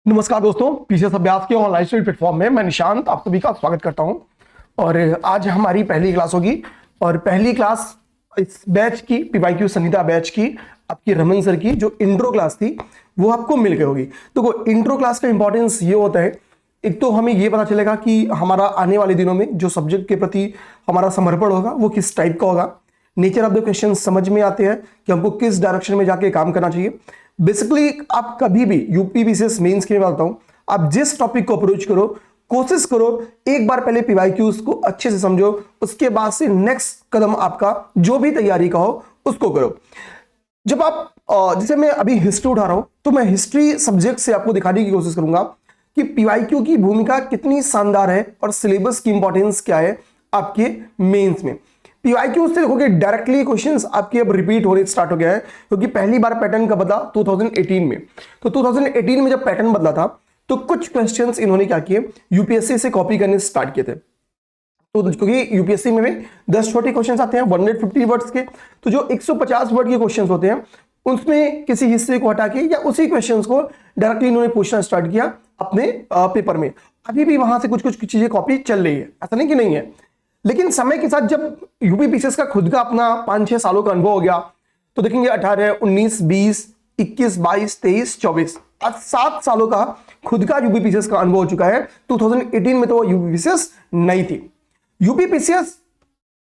नमस्कार दोस्तों, पीसीएस अभ्यास के ऑनलाइन स्टडी प्लेटफॉर्म में मैं निशांत आप सभी का स्वागत करता हूं। और आज हमारी पहली क्लास होगी और पहली क्लास इस बैच की पीवाईक्यू संहिता बैच की आपकी रमन सर की जो इंट्रो क्लास थी वो आपको मिल गई होगी। तो इंट्रो क्लास का इंपॉर्टेंस ये होता है, एक तो हमें ये पता चलेगा कि हमारा आने वाले दिनों में जो सब्जेक्ट के प्रति हमारा समर्पण होगा वो किस टाइप का होगा। नेचर ऑफ द क्वेश्चन समझ में आते हैं कि हमको किस डायरेक्शन में जाके काम करना चाहिए। बेसिकली आप कभी भी यूपी पीसीएस मेंस के लिए बताता हूं, आप जिस टॉपिक को अप्रोच करो कोशिश करो एक बार पहले पीवाईक्यूज को अच्छे से समझो, उसके बाद से नेक्स्ट कदम आपका जो भी तैयारी का हो उसको करो। जब आप जैसे मैं अभी हिस्ट्री उठा रहा हूं तो मैं हिस्ट्री सब्जेक्ट से आपको दिखाने की कोशिश करूंगा कि पीवाईक्यू की भूमिका कितनी शानदार है और सिलेबस की इंपॉर्टेंस क्या है आपके मेंस में। पीवाईक्यू से देखोगे डायरेक्टली क्वेश्चंस आपके अब रिपीट होने स्टार्ट हो गया है, क्योंकि पहली बार पैटर्न कब बदला 2018 में। तो 2018 में जब पैटर्न बदला था तो कुछ क्वेश्चंस इन्होंने क्या किए, यूपीएससी से कॉपी करने स्टार्ट किए थे। तो क्योंकि यूपीएससी में 10 छोटे क्वेश्चंस आते हैं 150 वर्ड्स के, तो जो 150 वर्ड के क्वेश्चंस होते हैं उसमें किसी हिस्से को हटा के या उसी क्वेश्चंस को डायरेक्टली इन्होंने पूछना स्टार्ट किया अपने पेपर में। अभी भी वहां से कुछ कुछ चीजें कॉपी चल रही है, ऐसा नहीं कि नहीं है। लेकिन समय के साथ जब यूपी पीसीएस का खुद का अपना 5-6 सालों का अनुभव हो गया तो देखेंगे 18, 19, 20, 21, 22, 23, 24 आज 7 सालों का खुद का यूपी पीसीएस का अनुभव हो चुका है। 2018 में तो यूपी पीसीएस नहीं थी। यूपी पीसीएस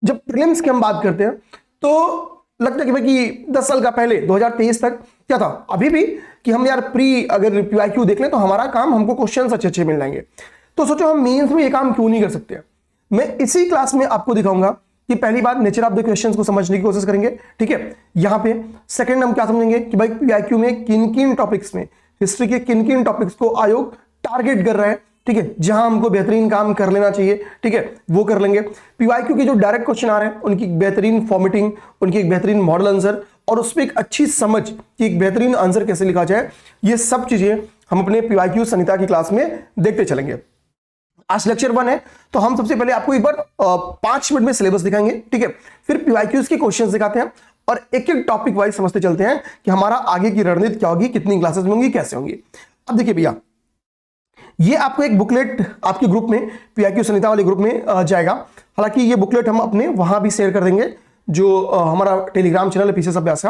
जब प्रीलिम्स की हम बात करते हैं तो लगता है कि भाई कि 10 साल का पहले 2023 तक क्या था, अभी भी कि हम यार प्री अगर पीवाईक्यू देख लें तो हमारा काम हमको क्वेश्चन अच्छे अच्छे मिल जाएंगे। तो सोचो हम मेंस में ये काम क्यों नहीं कर सकते। मैं इसी क्लास में आपको दिखाऊंगा कि पहली बार नेचर ऑफ द क्वेश्चंस को समझने की कोशिश करेंगे, ठीक है। यहां पे सेकंड हम क्या समझेंगे कि भाई पीवाईक्यू में किन किन टॉपिक्स में, हिस्ट्री के किन किन टॉपिक्स को आयोग टारगेट कर रहा है, ठीक है, जहां हमको बेहतरीन काम कर लेना चाहिए, ठीक है, वो कर लेंगे। पीवाईक्यू के जो डायरेक्ट क्वेश्चन आ रहे हैं उनकी बेहतरीन फॉर्मेटिंग, उनकी एक बेहतरीन मॉडल आंसर और उस पर एक अच्छी समझ कि एक बेहतरीन आंसर कैसे लिखा जाए, ये सब चीजें हम अपने पीवाईक्यू संहिता की क्लास में देखते चलेंगे। आज लेक्चर 1 है तो हम सबसे पहले आपको एक बार 5 मिनट में सिलेबस दिखाएंगे, ठीक है, फिर पीवाईक्यूज के क्वेश्चंस दिखाते हैं और एक एक टॉपिक वाइज समझते चलते हैं कि हमारा आगे की रणनीति क्या होगी, कितनी क्लासेस में होंगी, कैसे होंगी। अब देखिए भैया, ये आपको एक बुकलेट आपके ग्रुप में पीवाईक्यू संहिता वाले ग्रुप में जाएगा। हालांकि ये बुकलेट हम अपने वहां भी शेयर कर देंगे, जो हमारा टेलीग्राम चैनल है पीसीएस अभ्यास का,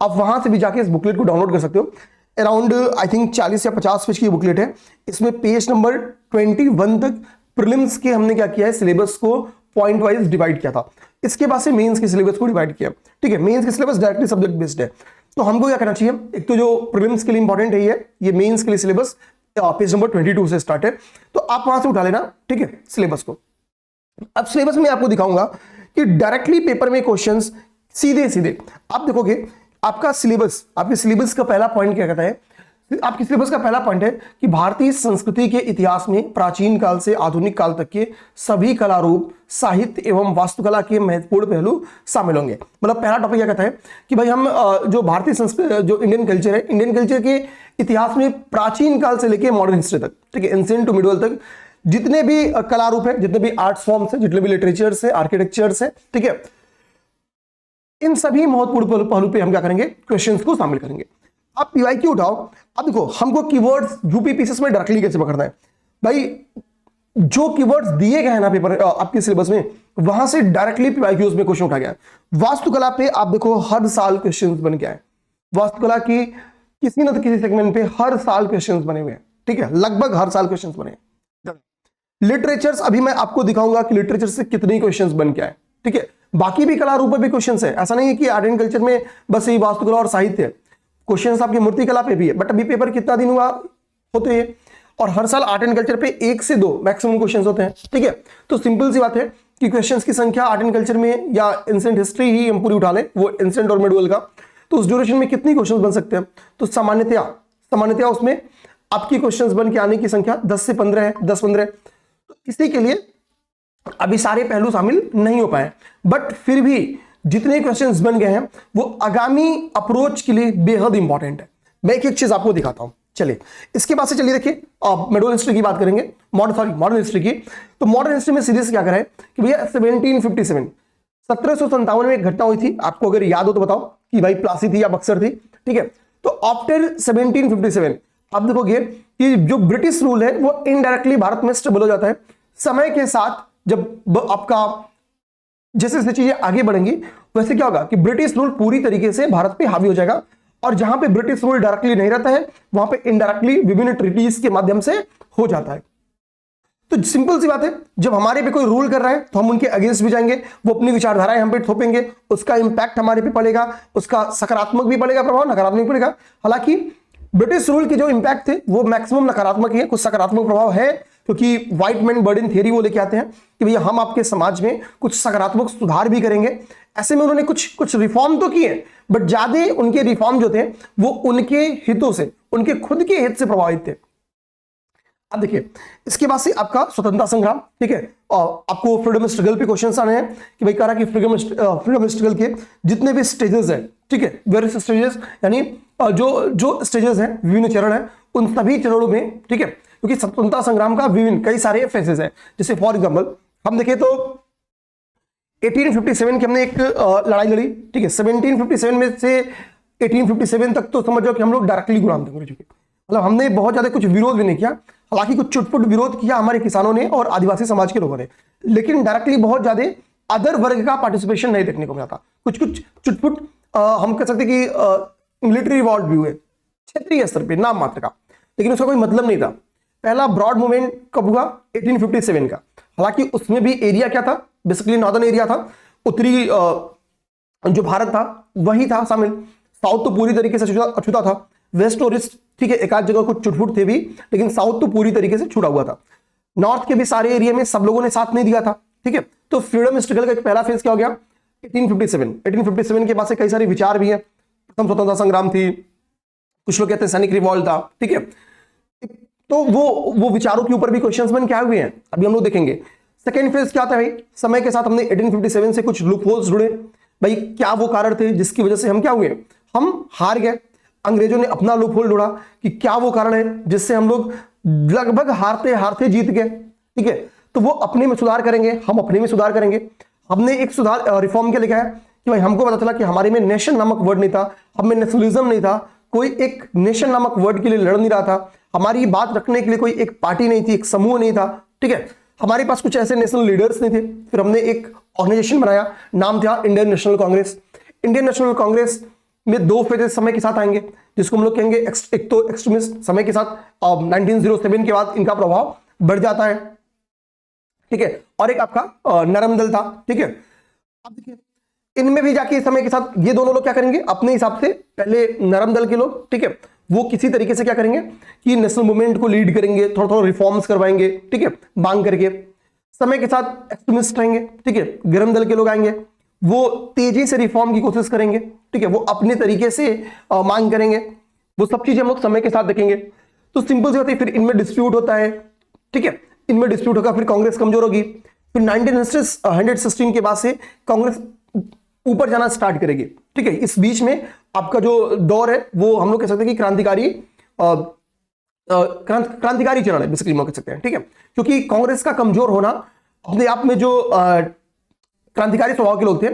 आप वहां से भी जाके इस बुकलेट को डाउनलोड कर सकते हो। अराउंड आई थिंक 40 या 50 पेज की बुकलेट है। इसमें पेज नंबर 21 तक प्रीलिम्स के हमने क्या किया है, सिलेबस को पॉइंट वाइज डिवाइड किया था। इसके बाद से मेंस के सिलेबस को डिवाइड किया, ठीक है। मेंस के सिलेबस डायरेक्टली सब्जेक्ट बेस्ड है, तो हमको क्या करना चाहिए, एक तो जो प्रीलिम्स के लिए इंपॉर्टेंट है ये मेंस के लिए सिलेबस पेज नंबर 22 से स्टार्ट है, तो आप वहां से उठा लेना, ठीक है, सिलेबस को। अब सिलेबस में आपको दिखाऊंगा कि डायरेक्टली पेपर में क्वेश्चंस सीधे सीधे आप देखोगे। आपका सिलेबस, आपके सिलेबस का पहला पॉइंट क्या कहता है, आपके सिलेबस का पहला पॉइंट है कि भारतीय संस्कृति के इतिहास में प्राचीन काल से आधुनिक काल तक के सभी कला रूप, साहित्य एवं वास्तुकला के महत्वपूर्ण पहलू शामिल होंगे। मतलब पहला टॉपिक क्या कहता है कि भाई हम जो भारतीय संस्कृति, जो इंडियन कल्चर है, इंडियन कल्चर के इतिहास में प्राचीन काल से लेकर मॉडर्न हिस्ट्री तक, ठीक है, एंशिएंट टू मिडिवल तक जितने भी कला रूप है, जितने भी आर्ट फॉर्म्स है, जितने भी लिटरेचर्स है, आर्किटेक्चर्स है, ठीक है, इन सभी महत्वपूर्ण पहलू पे हम क्या करेंगे, क्वेश्चंस को शामिल करेंगे। आप पीवाईक्यू उठाओ, अब देखो हमको कीवर्ड्स यूपी पीसीएस में डायरेक्टली कैसे पकड़ना है। भाई जो कीवर्ड्स दिए गए हैं ना पेपर आपके सिलेबस में, वहां से डायरेक्टली पीवाईक्यूज में क्वेश्चन उठा गया है। वास्तुकला पे आप देखो हर साल क्वेश्चंस बन के आए, वास्तुकला की किसी न किसी सेगमेंट पे हर साल क्वेश्चंस बने हुए हैं, ठीक है, लगभग हर साल क्वेश्चंस बने। लिटरेचर्स अभी मैं आपको दिखाऊंगा कि लिटरेचर से कितने क्वेश्चंस बन के आए, ठीक है। बाकी भी कला रूप पे भी क्वेश्चंस है, ऐसा नहीं है कि आर्ट एंड कल्चर में बस यही वास्तुकला और साहित्य है, क्वेश्चंस आपकी मूर्तिकला पे भी है। बट अभी पेपर कितना दिन हुआ होते हैं और हर साल आर्ट एंड कल्चर पे 1 से 2 मैक्सिमम क्वेश्चंस होते हैं, ठीक है। तो सिंपल सी बात है कि क्वेश्चंस की संख्या आर्ट एंड कल्चर में या एंशिएंट हिस्ट्री ही हम पूरी उठा लें, वो एंशिएंट और मिडिवल का, तो उस ड्यूरेशन में कितनी क्वेश्चंस बन सकते हैं। तो सामान्यतया उसमें आपकी क्वेश्चंस बन के आने की संख्या 10 से 15 है, 10-15। तो इसी के लिए अभी सारे पहलू शामिल नहीं हो पाए, बट फिर भी जितने क्वेश्चंस बन गए हैं वो आगामी अप्रोच के लिए बेहद इंपॉर्टेंट है। मैं एक एक चीज आपको दिखाता हूं। चलिए इसके बाद से चलिए देखिए, मिडिवल हिस्ट्री की बात करेंगे, मॉडर्न हिस्ट्री की। तो मॉडर्न हिस्ट्री में सीधे से क्या करा है कि भैया 1757 में एक घटना हुई थी, आपको अगर याद हो तो बताओ कि भाई प्लासी थी या बक्सर थी, ठीक है। तो आफ्टर 1757 आप देखोगे कि जो ब्रिटिश रूल है वो इनडायरेक्टली भारत में स्टेबल हो जाता है। समय के साथ जब आपका जैसे जैसे चीजें आगे बढ़ेंगी वैसे क्या होगा कि ब्रिटिश रूल पूरी तरीके से भारत पे हावी हो जाएगा, और जहां पे ब्रिटिश रूल डायरेक्टली नहीं रहता है वहां पे इनडायरेक्टली विभिन्न ट्रीटीज के माध्यम से हो जाता है। तो सिंपल सी बात है, जब हमारे पे कोई रूल कर रहा है तो हम उनके अगेंस्ट भी जाएंगे, वो अपनी विचारधाराएं हम पे थोपेंगे, उसका इंपैक्ट हमारे पे पड़ेगा, उसका सकारात्मक भी पड़ेगा प्रभाव, नकारात्मक पड़ेगा। हालांकि ब्रिटिश रूल के जो इंपैक्ट थे वो मैक्सिमम नकारात्मक है, कुछ सकारात्मक प्रभाव है, क्योंकि व्हाइट मैन बर्डन थियरी वो लेके आते हैं कि भैया हम आपके समाज में कुछ सकारात्मक सुधार भी करेंगे। ऐसे में उन्होंने कुछ रिफॉर्म तो किए, बट ज्यादा उनके रिफॉर्म जो थे वो उनके हितों से, उनके खुद के हित से प्रभावित थे। अब देखिए, इसके बाद से आपका स्वतंत्रता संग्राम, ठीक है, और आपको फ्रीडम स्ट्रगल पे क्वेश्चंस आने हैं कि भाई कह रहा कि फ्रीडम स्ट्रगल के जितने भी स्टेजेस हैं, ठीक है, वेरियस स्टेजेस, यानी जो स्टेजेस हैं, विभिन्न चरण हैं, उन सभी चरणों में, ठीक है, क्योंकि स्वतंत्रता संग्राम का विभिन्न कई सारे फेजेस हैं। जैसे फॉर एग्जाम्पल हम देखें तो 1857 की हमने एक लड़ाई लड़ी, ठीक है, 1757 में से 1857 तक तो समझ जाओ कि हम लोग डायरेक्टली गुलाम थे, मतलब हमने बहुत ज्यादा कुछ विरोध भी नहीं किया। हालांकि कुछ चुटपुट विरोध किया हमारे किसानों ने और आदिवासी समाज के लोगों ने, लेकिन डायरेक्टली बहुत ज्यादा अदर वर्ग का पार्टिसिपेशन नहीं देखने को मिला था। कुछ चुटपुट हम कह सकते कि मिलिट्री रिवॉल्ट भी हुए क्षेत्रीय स्तर पे नाम मात्र का, लेकिन उसका कोई मतलब नहीं था। पहला ब्रॉड मूवमेंट कब हुआ? 1857 का। हालांकि उसमें भी एरिया क्या था? बेसिकली नॉर्दर्न एरिया था, उत्तरी जो भारत था वही था शामिल। साउथ तो पूरी तरीके से अछूता था, वेस्ट और ईस्ट, ठीक है, एक आध जगह कुछ चुटपुट थे भी, लेकिन साउथ तो पूरी तरीके से छुड़ा हुआ था। नॉर्थ के भी सारे एरिया में सब लोगों ने साथ नहीं दिया था, ठीक है। तो फ्रीडम स्ट्रगल का एक पहला फेज क्या हो गया? 1857 के बाद से कई सारे विचार भी है। प्रथम स्वतंत्रता संग्राम थी, कुछ लोग कहते हैं सैनिक रिवॉल्ट था, ठीक है। तो वो विचारों के ऊपर भी क्वेश्चंस बन क्या हुए हैं, अभी हम लोग देखेंगे। सेकेंड फेज क्या था भाई? समय के साथ हमने 1857 से कुछ लूप होल्स जुड़े। भाई क्या वो कारण थे जिसकी वजह से हम क्या हुए? हम हार गए। अंग्रेजों ने अपना लूप होल ढूंढा कि क्या वो कारण है जिससे हम लोग लगभग हारते हारते जीत गए, ठीक है। तो वो अपने में सुधार करेंगे, हम अपने में सुधार करेंगे। हमने एक सुधार रिफॉर्म क्या लिखा है कि भाई हमको पता चला कि हमारे में नेशन नामक वर्ड नहीं था, हमें नेशनलिज्म नहीं था, कोई एक नेशन नामक वर्ड के लिए लड़ नहीं रहा था, हमारी बात रखने के लिए कोई एक पार्टी नहीं थी, एक समूह नहीं था, ठीक है। हमारे पास कुछ ऐसे नेशनल लीडर्स नहीं थे। फिर हमने एक ऑर्गेनाइजेशन बनाया, नाम था Indian national Congress. Indian national Congress में दो फेजेस समय के साथ आएंगे, जिसको हम लोग कहेंगे एक तो एक्सट्रीमिस्ट, समय के साथ 1907 के बाद इनका प्रभाव बढ़ जाता है, ठीक है। और एक आपका नरम दल था, ठीक है। अब देखिए इनमें भी जाके समय के साथ ये दोनों लोग क्या करेंगे अपने हिसाब से, पहले नरम दल के लोग, ठीक है, वो किसी तरीके से क्या करेंगे कि नेशनल मूवमेंट को लीड करेंगे, थोड़ा थोड़ा रिफॉर्म्स करवाएंगे, ठीक है, मांग करके। समय के साथ एक्सट्रीमिस्ट रहेंगे, ठीक है, गरम दल के लोग आएंगे, वो तेजी से रिफॉर्म की कोशिश करेंगे, ठीक है, वो अपने तरीके से मांग करेंगे। वो सब चीजें हम लोग समय के साथ देखेंगे। तो सिंपल सी बात है, फिर इनमें डिस्प्यूट होता है, ठीक है, इनमें डिस्प्यूट होगा, फिर कांग्रेस कमजोर होगी। फिर 1916 के बाद से कांग्रेस ऊपर जाना स्टार्ट करेगी, ठीक है। इस बीच में आपका जो दौर है वो हम लोग कह सकते हैं कि क्रांतिकारी चरण है, बेसिकली हम कह सकते हैं, ठीक है। क्योंकि कांग्रेस का कमजोर होना अपने आप में जो क्रांतिकारी स्वभाव के लोग थे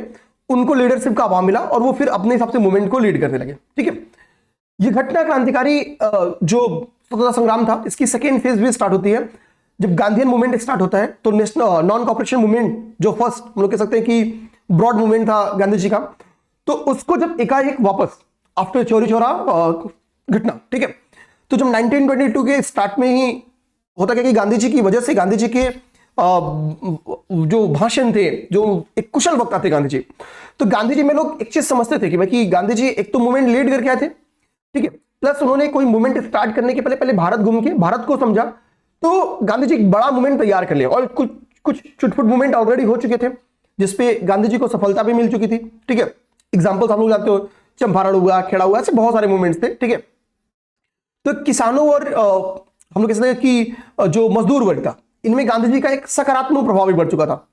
उनको लीडरशिप का अभाव मिला और वो फिर अपने हिसाब से मूवमेंट को लीड करने लगे, ठीक है। ये घटना क्रांतिकारी जो स्वतंत्रता संग्राम था इसकी सेकेंड फेज भी स्टार्ट होती है जब गांधीयन मूवमेंट स्टार्ट होता है। तो नेशनल नॉन कॉपरेशन मूवमेंट जो फर्स्ट हम लोग कह सकते हैं कि ब्रॉड मूवमेंट था गांधी जी का, तो उसको जब एकाएक वापस आफ्टर चौरी चौरा घटना, ठीक है, तो जब 1922 के स्टार्ट में ही होता क्या कि गांधी जी की वजह से, गांधी जी के जो भाषण थे, जो एक कुशल वक्ता थे गांधी जी, तो गांधी जी में लोग एक चीज समझते थे कि भाई कि गांधी जी एक तो मूवमेंट लीड करके आए थे, ठीक है, प्लस उन्होंने कोई मूवमेंट स्टार्ट करने के पहले भारत घूम के भारत को समझा, तो गांधी जी एक बड़ा मूवमेंट तैयार कर लिया और कुछ चुटपुट मूवमेंट ऑलरेडी हो चुके थे जिसपे गांधी जी को सफलता भी मिल चुकी थी, ठीक है। एग्जाम्पल हम लोग जानते हो, चंपारण हुआ, खेड़ा हुआ, ऐसे बहुत सारे मूवमेंट्स थे, ठीक है। तो किसानों और हम लोग कह सकते हैं कि जो मजदूर वर्ग था इनमें गांधी जी का एक सकारात्मक प्रभाव भी बढ़ चुका था।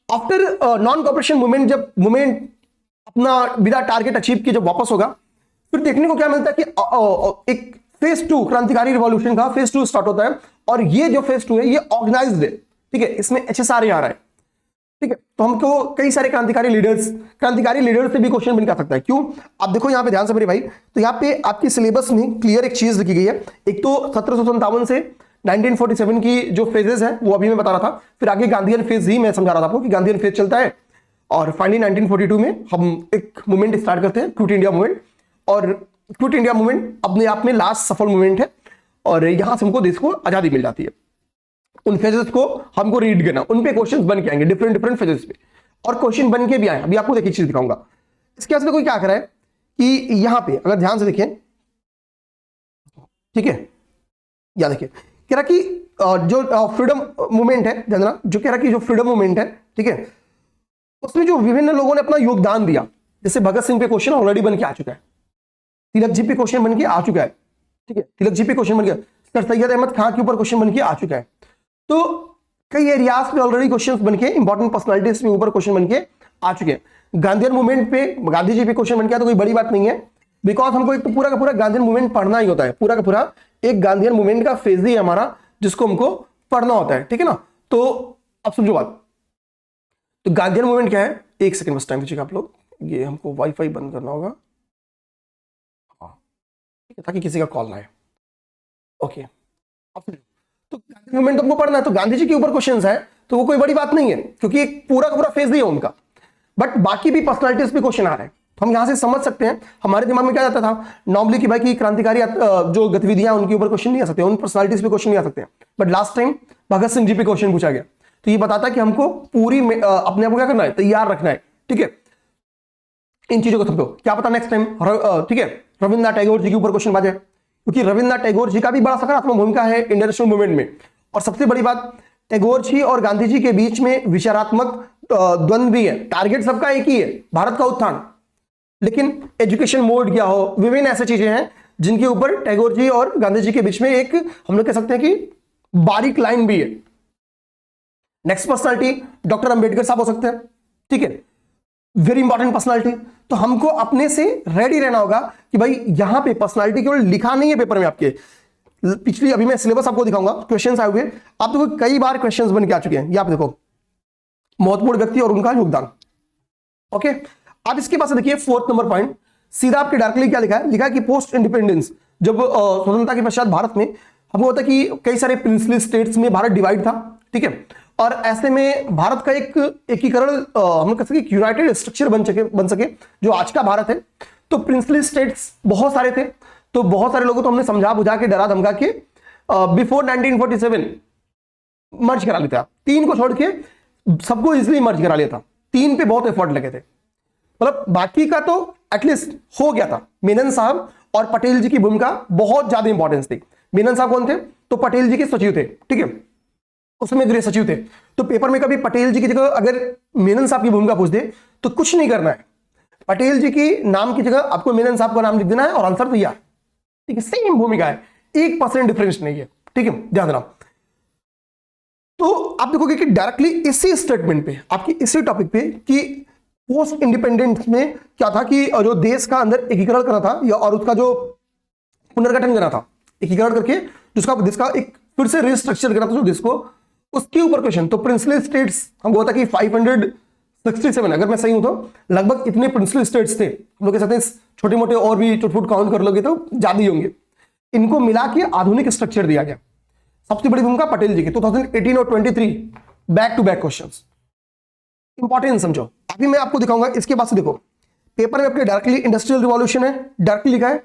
आफ्टर नॉन कॉपरेशन मूवमेंट, जब मूवमेंट अपना विदा टारगेट अचीव किया जब वापस होगा, फिर देखने को क्या मिलता है कि एक फेज 2 क्रांतिकारी रिवॉल्यूशन का फेज 2 स्टार्ट होता है और ये जो फेज 2 है ये ऑर्गेनाइज्ड है, ठीक है, इसमें HSR आ रहा है, ठीक है। तो हमको कई सारे क्रांतिकारी लीडर्स से भी क्वेश्चन बन कर सकता है। क्यों? आप देखो यहाँ पे ध्यान से मेरे भाई, तो यहाँ पे आपकी सिलेबस में क्लियर एक चीज लिखी गई है। एक तो 1757 से 1947 की जो फेजेस है वो अभी मैं बता रहा था, फिर आगे गांधीयन फेज ही मैं समझा रहा था आपको कि गांधीयन फेज चलता है, और फाइनली 1942 में हम एक मूवमेंट स्टार्ट करते हैं, क्विट इंडिया मूवमेंट। और क्विट इंडिया मूवमेंट अपने आप में लास्ट सफल मूवमेंट है, और यहां से हमको देश को आजादी मिल जाती है। उन फेजेस को हमको रीड करना, उन पे क्वेश्चंस बन के आएंगे डिफरेंट फेजेस पे, और क्वेश्चन बन के भी आए। अभी आपको देखिए चीज दिखाऊंगा। इसके अंदर कोई क्या कर रहा है कि यहां पे अगर ध्यान से देखें, ठीक है, या देखिए कह रहा कि जो फ्रीडम मूवमेंट है, ध्यान, जो कह रहा कि जो फ्रीडम मूवमेंट है, ठीक है, उसमें जो विभिन्न लोगों ने अपना योगदान दिया, जैसे भगत सिंह पे क्वेश्चन ऑलरेडी बन के आ चुका है, तिलक जी पे क्वेश्चन बन के आ चुका है, ठीक है, तिलक जी पे क्वेश्चन बन गया, सर सैयद अहमद खान के ऊपर क्वेश्चन बन के आ चुका है। तो कई एरियाज पे ऑलरेडी क्वेश्चंस बनके, इंपॉर्टेंट पर्सनालिटीज के ऊपर क्वेश्चन बनके आ चुके हैं। गांधीयन मूवमेंट पे गांधी जी पे क्वेश्चन बन गया तो कोई बड़ी बात नहीं है, बिकॉज हमको एक तो पूरा का पूरा गांधीयन मूवमेंट पढ़ना ही होता है, पूरा का पूरा एक गांधीयन मूवमेंट का फेज ही है हमारा, जिसको हमको पढ़ना होता है, ठीक है ना। तो अब समझो बात, तो गांधीयन मूवमेंट क्या है, एक सेकंड बस टाइम दीजिएगा आप लोग, ये हमको वाईफाई बंद करना होगा, हाँ ठीक है, ताकि किसी का कॉल ना आए। ओके, तो गांधी मूवमेंट तुमको पढ़ना है, तो गांधी जी के ऊपर क्वेश्चंस है, तो वो कोई बड़ी बात नहीं है, क्योंकि एक पूरा का पूरा फेज ही है उनका। बट बाकी भी पर्सनालिटीज पे क्वेश्चन आ रहे हैं, तो हम यहां से समझ सकते हैं हमारे दिमाग में क्या जाता था नॉर्मली कि भाई की क्रांतिकारी जो गतिविधियां उनके ऊपर क्वेश्चन नहीं आ सकते, उन पर्सनालिटीज पे क्वेश्चन नहीं आ सकते। But last time Bhagat Singh ji पे क्वेश्चन पूछा गया, तो ये बताता है कि हमको पूरी अपने आप को क्या करना है, तैयार रखना है, ठीक है, इन चीजों को समझो। क्या पता नेक्स्ट टाइम, ठीक है, रविन्द्रनाथ टैगोर जी के ऊपर क्वेश्चन बाजे, क्योंकि रविन्द्रनाथ टैगोर जी का भी बड़ा सकारात्मक भूमिका है इंडियन नेशनल मूवमेंट में। और सबसे बड़ी बात, टैगोर जी और गांधी जी के बीच में विचारात्मक द्वंद्व भी है, टारगेट सबका एक ही है, भारत का उत्थान, लेकिन एजुकेशन मोड क्या हो, विभिन्न ऐसी चीजें हैं जिनके ऊपर टैगोर जी और गांधी जी के बीच में एक हम लोग कह सकते हैं कि बारीक लाइन भी है। नेक्स्ट पर्सनालिटी डॉक्टर अंबेडकर साहब हो सकते हैं, ठीक है, वेरी इंपॉर्टेंट पर्सनालिटी। तो हमको अपने से रेडी रहना होगा कि भाई यहां पे पर्सनालिटी केवल लिखा नहीं है पेपर में आपके, पिछली अभी मैं सिलेबस आपको दिखाऊंगा, क्वेश्चंस आए हुए, आप देखो कई बार क्वेश्चंस बन के आ चुके हैं। ये आप देखो महत्वपूर्ण व्यक्ति और उनका योगदान। ओके, आप इसके पास देखिए फोर्थ नंबर पॉइंट, सीधा आपके डायरेक्टली क्या लिखा है, लिखा है कि पोस्ट इंडिपेंडेंस, जब स्वतंत्रता के पश्चात भारत में हमको होता है कि कई सारे प्रिंसली स्टेट्स में भारत डिवाइड था, ठीक है, और ऐसे में भारत का एक एकीकरण हम लोग कह सकते हैं यूनाइटेड स्ट्रक्चर बन सके जो आज का भारत है। तो प्रिंसली स्टेट्स बहुत सारे थे, तो बहुत सारे लोगों को हमने समझा बुझा के डरा धमका के बिफोर 1947 मर्ज करा लिया था, तीन को छोड़ के सबको इजिली मर्ज करा लिया था, तीन पे बहुत एफर्ट लगे थे, मतलब बाकी का तो एटलीस्ट हो गया था। मेनन साहब और पटेल जी की भूमिका बहुत ज्यादा इंपॉर्टेंस थी। मेनन साहब कौन थे, तो पटेल जी के सचिव थे, ठीक है, उसमें गृह सचिव थे। तो पेपर में कभी पटेल जी की जगह अगर मेनन साहब की भूमिका पूछ दे तो कुछ नहीं करना है, पटेल जी की नाम की जगह आपको मेनन साहब का नाम लिख देना है और आंसर तैयार, ठीक है, सेम भूमिका है, 1% डिफरेंस नहीं है, ठीक है, ध्यान देना। तो आप देखोगे कि डायरेक्टली इसी स्टेटमेंट पे, आपकी इसी टॉपिक पे, कि पोस्ट इंडिपेंडेंस में क्या था कि जो देश का अंदर एकीकरण करना था या और उसका जो पुनर्गठन करना था, एकीकरण करके जिसका देश का एक फिर से रिस्ट्रक्चर करना था जो देश को, उसके ऊपर क्वेश्चन। तो प्रिंसली स्टेट्स हमको होता कि 567, अगर मैं सही हूं तो लगभग इतने प्रिंसली स्टेट्स थे, हम लोग कह सकते हैं छोटे मोटे और भी चुटपुट काउंट कर लोगे तो ज्यादा ही होंगे, इनको मिला के आधुनिक स्ट्रक्चर दिया गया। सबसे बड़ी भूमिका पटेल जी की। 2018 और 23 back to back questions, importance समझो। अभी मैं आपको दिखाऊंगा, इसके बाद से देखो पेपर में आपके डायरेक्टली इंडस्ट्रियल रिवॉल्यूशन है, डायरेक्टली लिखा है,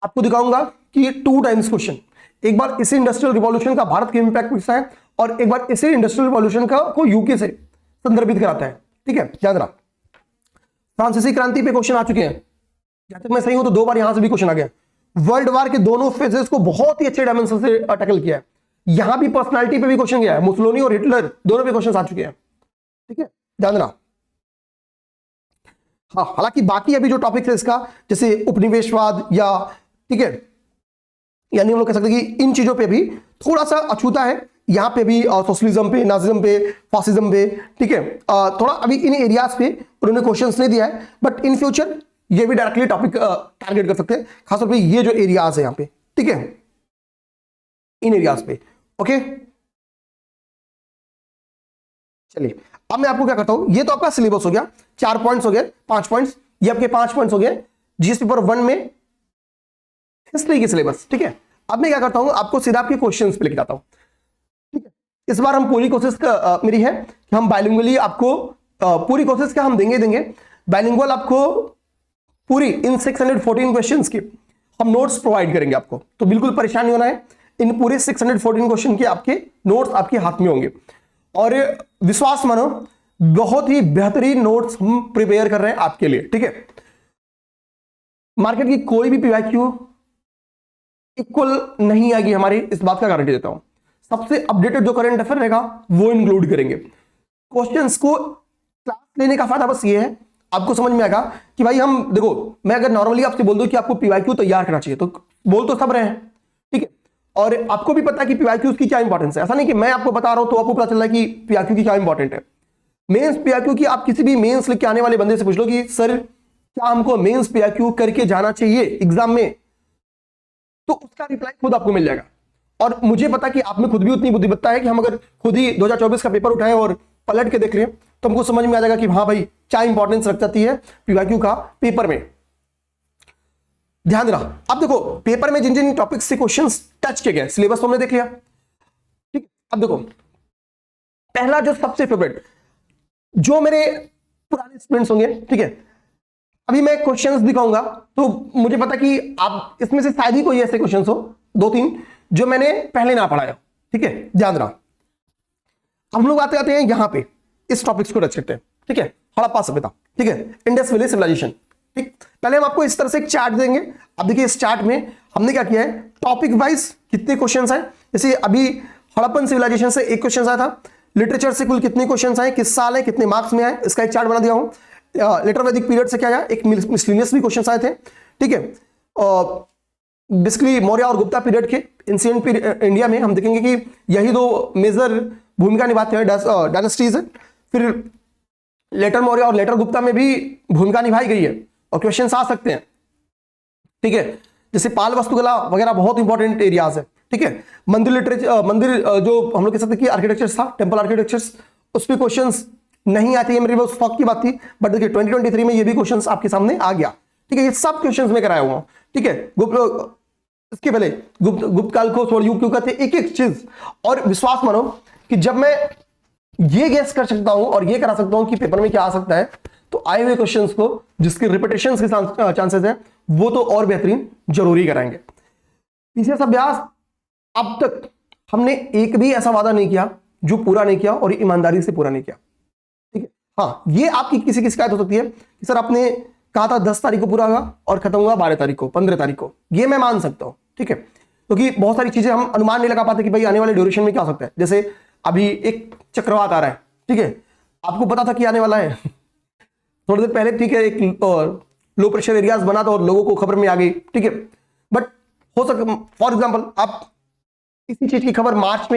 आपको दिखाऊंगा कि 2 टाइम्स क्वेश्चन, एक बार इसी इंडस्ट्रियल रिवॉल्यूशन का भारत के इंपैक्ट पूछता है और एक बार इसी इंडस्ट्रियल रिवॉल्यूशन का को यूके से संदर्भित कराता है, ठीक है, ध्यान रखना। फ्रांसीसी क्रांति पे क्वेश्चन आ चुके हैं, जहां तक मैं सही हूं तो 2 बार यहां से भी क्वेश्चन आ गया। वर्ल्ड वार के दोनों फेजेस को बहुत ही अच्छे डायमेंशन से टैकल किया है, यहां भी पर्सनालिटी पे भी क्वेश्चन गया है, मुसोलिनी और हिटलर दोनों पे क्वेश्चन आ चुके हैं, ठीक है, ध्यान देना। हाँ, हालांकि बाकी अभी जो टॉपिक है इसका, जैसे उपनिवेशवाद या, ठीक है, यानी हम लोग कह सकते हैं कि इन चीजों पे भी थोड़ा सा अछूता है, यहां पे भी सोशलिज्म पे, नाजिज्म पे, फासिज्म पे, ठीक है, थोड़ा अभी इन एरियाज पे उन्होंने क्वेश्चंस नहीं दिया है, बट इन फ्यूचर ये भी डायरेक्टली टॉपिक टारगेट कर सकते हैं, खासतौर पे ये जो एरियाज है यहाँ पे, ठीक है, इन एरियाज पे। ओके, चलिए अब मैं आपको क्या करता हूं, ये तो आपका सिलेबस हो गया, 4 पॉइंट्स हो गए, 5 पॉइंट्स, ये आपके 5 पॉइंट्स हो गए जीएस पेपर 1 में हिस्ट्री की सिलेबस। ठीक है, अब मैं क्या करता हूं, आपको सीधा आपके क्वेश्चंस पे लेके जाता हूं। ठीक है, इस बार हम पूरी कोशिश मेरी है कि हम बाइलिंगुअली आपको पूरी कोशिश क्या हम देंगे बाइलिंगुअल आपको पूरी इन 614 क्वेश्चंस की हम नोट्स प्रोवाइड करेंगे आपको, तो बिल्कुल परेशान नहीं होना है। इन पूरे 614 क्वेश्चन के आपके नोट्स आपके हाथ में होंगे और विश्वास मानो बहुत ही बेहतरीन नोट्स हम प्रिपेयर कर रहे हैं आपके लिए। ठीक है, मार्केट की कोई भी पीवाईक्यू इक्वल नहीं आएगी हमारी, इस बात का गारंटी देता हूं। सबसे अपडेटेड जो करंट अफेयर रहेगा वो इंक्लूड करेंगे। क्वेश्चंस को क्लास लेने का फायदा बस ये है, आपको समझ में आएगा कि भाई हम देखो, मैं अगर नॉर्मली आपसे बोल दूं कि आपको पीवाईक्यू तैयार करना चाहिए तो बोल तो सब रहे हैं। ठीक है, और आपको भी पता है कि पीवाईक्यू की क्या इंपॉर्टेंस है, ऐसा नहीं कि मैं आपको बता रहा हूं तो आपको पता चल रहा है कि पीवाईक्यू की क्या इंपॉर्टेंट है। मेंस पीवाईक्यू की आप किसी भी मेंस लिख के आने वाले बंदे से पूछ लो कि सर क्या हमको मेंस पीवाईक्यू करके जाना चाहिए एग्जाम में, तो उसका रिप्लाई खुद आपको मिल जाएगा। और मुझे पता कि आप में खुद भी उतनी बुद्धिमत्ता है कि हम अगर खुद ही 2024 का पेपर उठाएं और पलट के देख लें तो हमको समझ में आ जाएगा कि हाँ भाई क्या इंपॉर्टेंस रख जाती है पीवाईक्यू का पेपर में। ध्यान देना, अब देखो पेपर में जिन जिन टॉपिक्स से क्वेश्चंस टच किए गए, सिलेबस तो हमने देख लिया। ठीक, अब देखो पहला जो सबसे फेवरेट, जो मेरे पुराने स्टूडेंट्स होंगे, ठीक है, अभी मैं क्वेश्चंस दिखाऊंगा तो मुझे पता कि आप इसमें से शायद ही कोई ऐसे क्वेश्चंस हो 2-3 जो मैंने पहले ना पढ़ाया। ठीक है, ध्यान देना। हम लोग आते हैं यहां पे इस टॉपिक्स को टच करते हैं। ठीक है, हड़प्पा सभ्यता, ठीक है, इंडस वैली सिविलाइजेशन। ठीक, पहले हम आपको इस तरह से एक चार्ट देंगे। अब देखिए इस चार्ट में हमने क्या किया है, टॉपिक वाइज कितने क्वेश्चंस आए, जैसे अभी हड़प्पन सिविलाइजेशन से एक क्वेश्चन आया था, लिटरेचर से कुल कितने क्वेश्चन आए, किस साल है, कितने मार्क्स में आए, इसका एक चार्ट बना दिया हूं। लेटर वैदिक पीरियड से क्या आया, एक मिसलिनियस भी क्वेश्चन आए थे। ठीक है, बेसिकली मौर्य और गुप्ता पीरियड के एंशिएंट इंडिया में हम देखेंगे कि यही दो मेजर भूमिका निभाते हैं डायनेस्टीज। फिर लेटर मौर्य और लेटर गुप्ता में भी भूमिका निभाई गई है और क्वेश्चन आ सकते हैं। ठीक है, जैसे पाल वास्तुकला वगैरह बहुत इंपॉर्टेंट एरियाज है। ठीक है, मंदिर लिटरेचर, मंदिर जो हम लोग कह सकते कि आर्किटेक्चर था, टेंपल आर्किटेक्चर्स, उस पर क्वेश्चंस नहीं आती है, मेरे पास शौक की बात थी, बट देखिए 2023 में ये भी क्वेश्चंस आपके सामने आ गया। ठीक है, ये सब क्वेश्चंस में कराया हुआ हूं। ठीक है, इसके पहले गुप्त काल को छोड़ क्यों कहते हैं, एक एक चीज। और विश्वास मानो कि जब मैं ये गेस कर सकता हूं और ये करा सकता हूं कि पेपर में क्या आ सकता है, तो आए हुए क्वेश्चंस को जिसके रिपीटेशंस के चांसेस है वो तो और बेहतरीन जरूरी कराएंगे। पीसीएस अभ्यास अब तक हमने एक भी ऐसा वादा नहीं किया जो पूरा नहीं किया और ईमानदारी से पूरा नहीं किया। ठीक है, हाँ ये आपकी किसी की शिकायत हो सकती है कि सर आपने कहा था 10 तारीख को पूरा होगा और खत्म हुआ 12 तारीख को, 15 तारीख को, ये मैं मान सकता हूं। ठीक है, क्योंकि बहुत सारी चीजें हम अनुमान नहीं लगा पाते कि भाई आने वाले ड्यूरेशन में क्या हो सकता है। जैसे अभी एक चक्रवात आ रहा है, ठीक है, आपको पता था कि आने वाला है थोड़ी देर पहले, ठीक है, एक लो प्रेशर एरियाज बना था और लोगों को खबर में आ गई। ठीक है, बट हो सकता फॉर एग्जांपल आप किसी चीज की खबर मार्च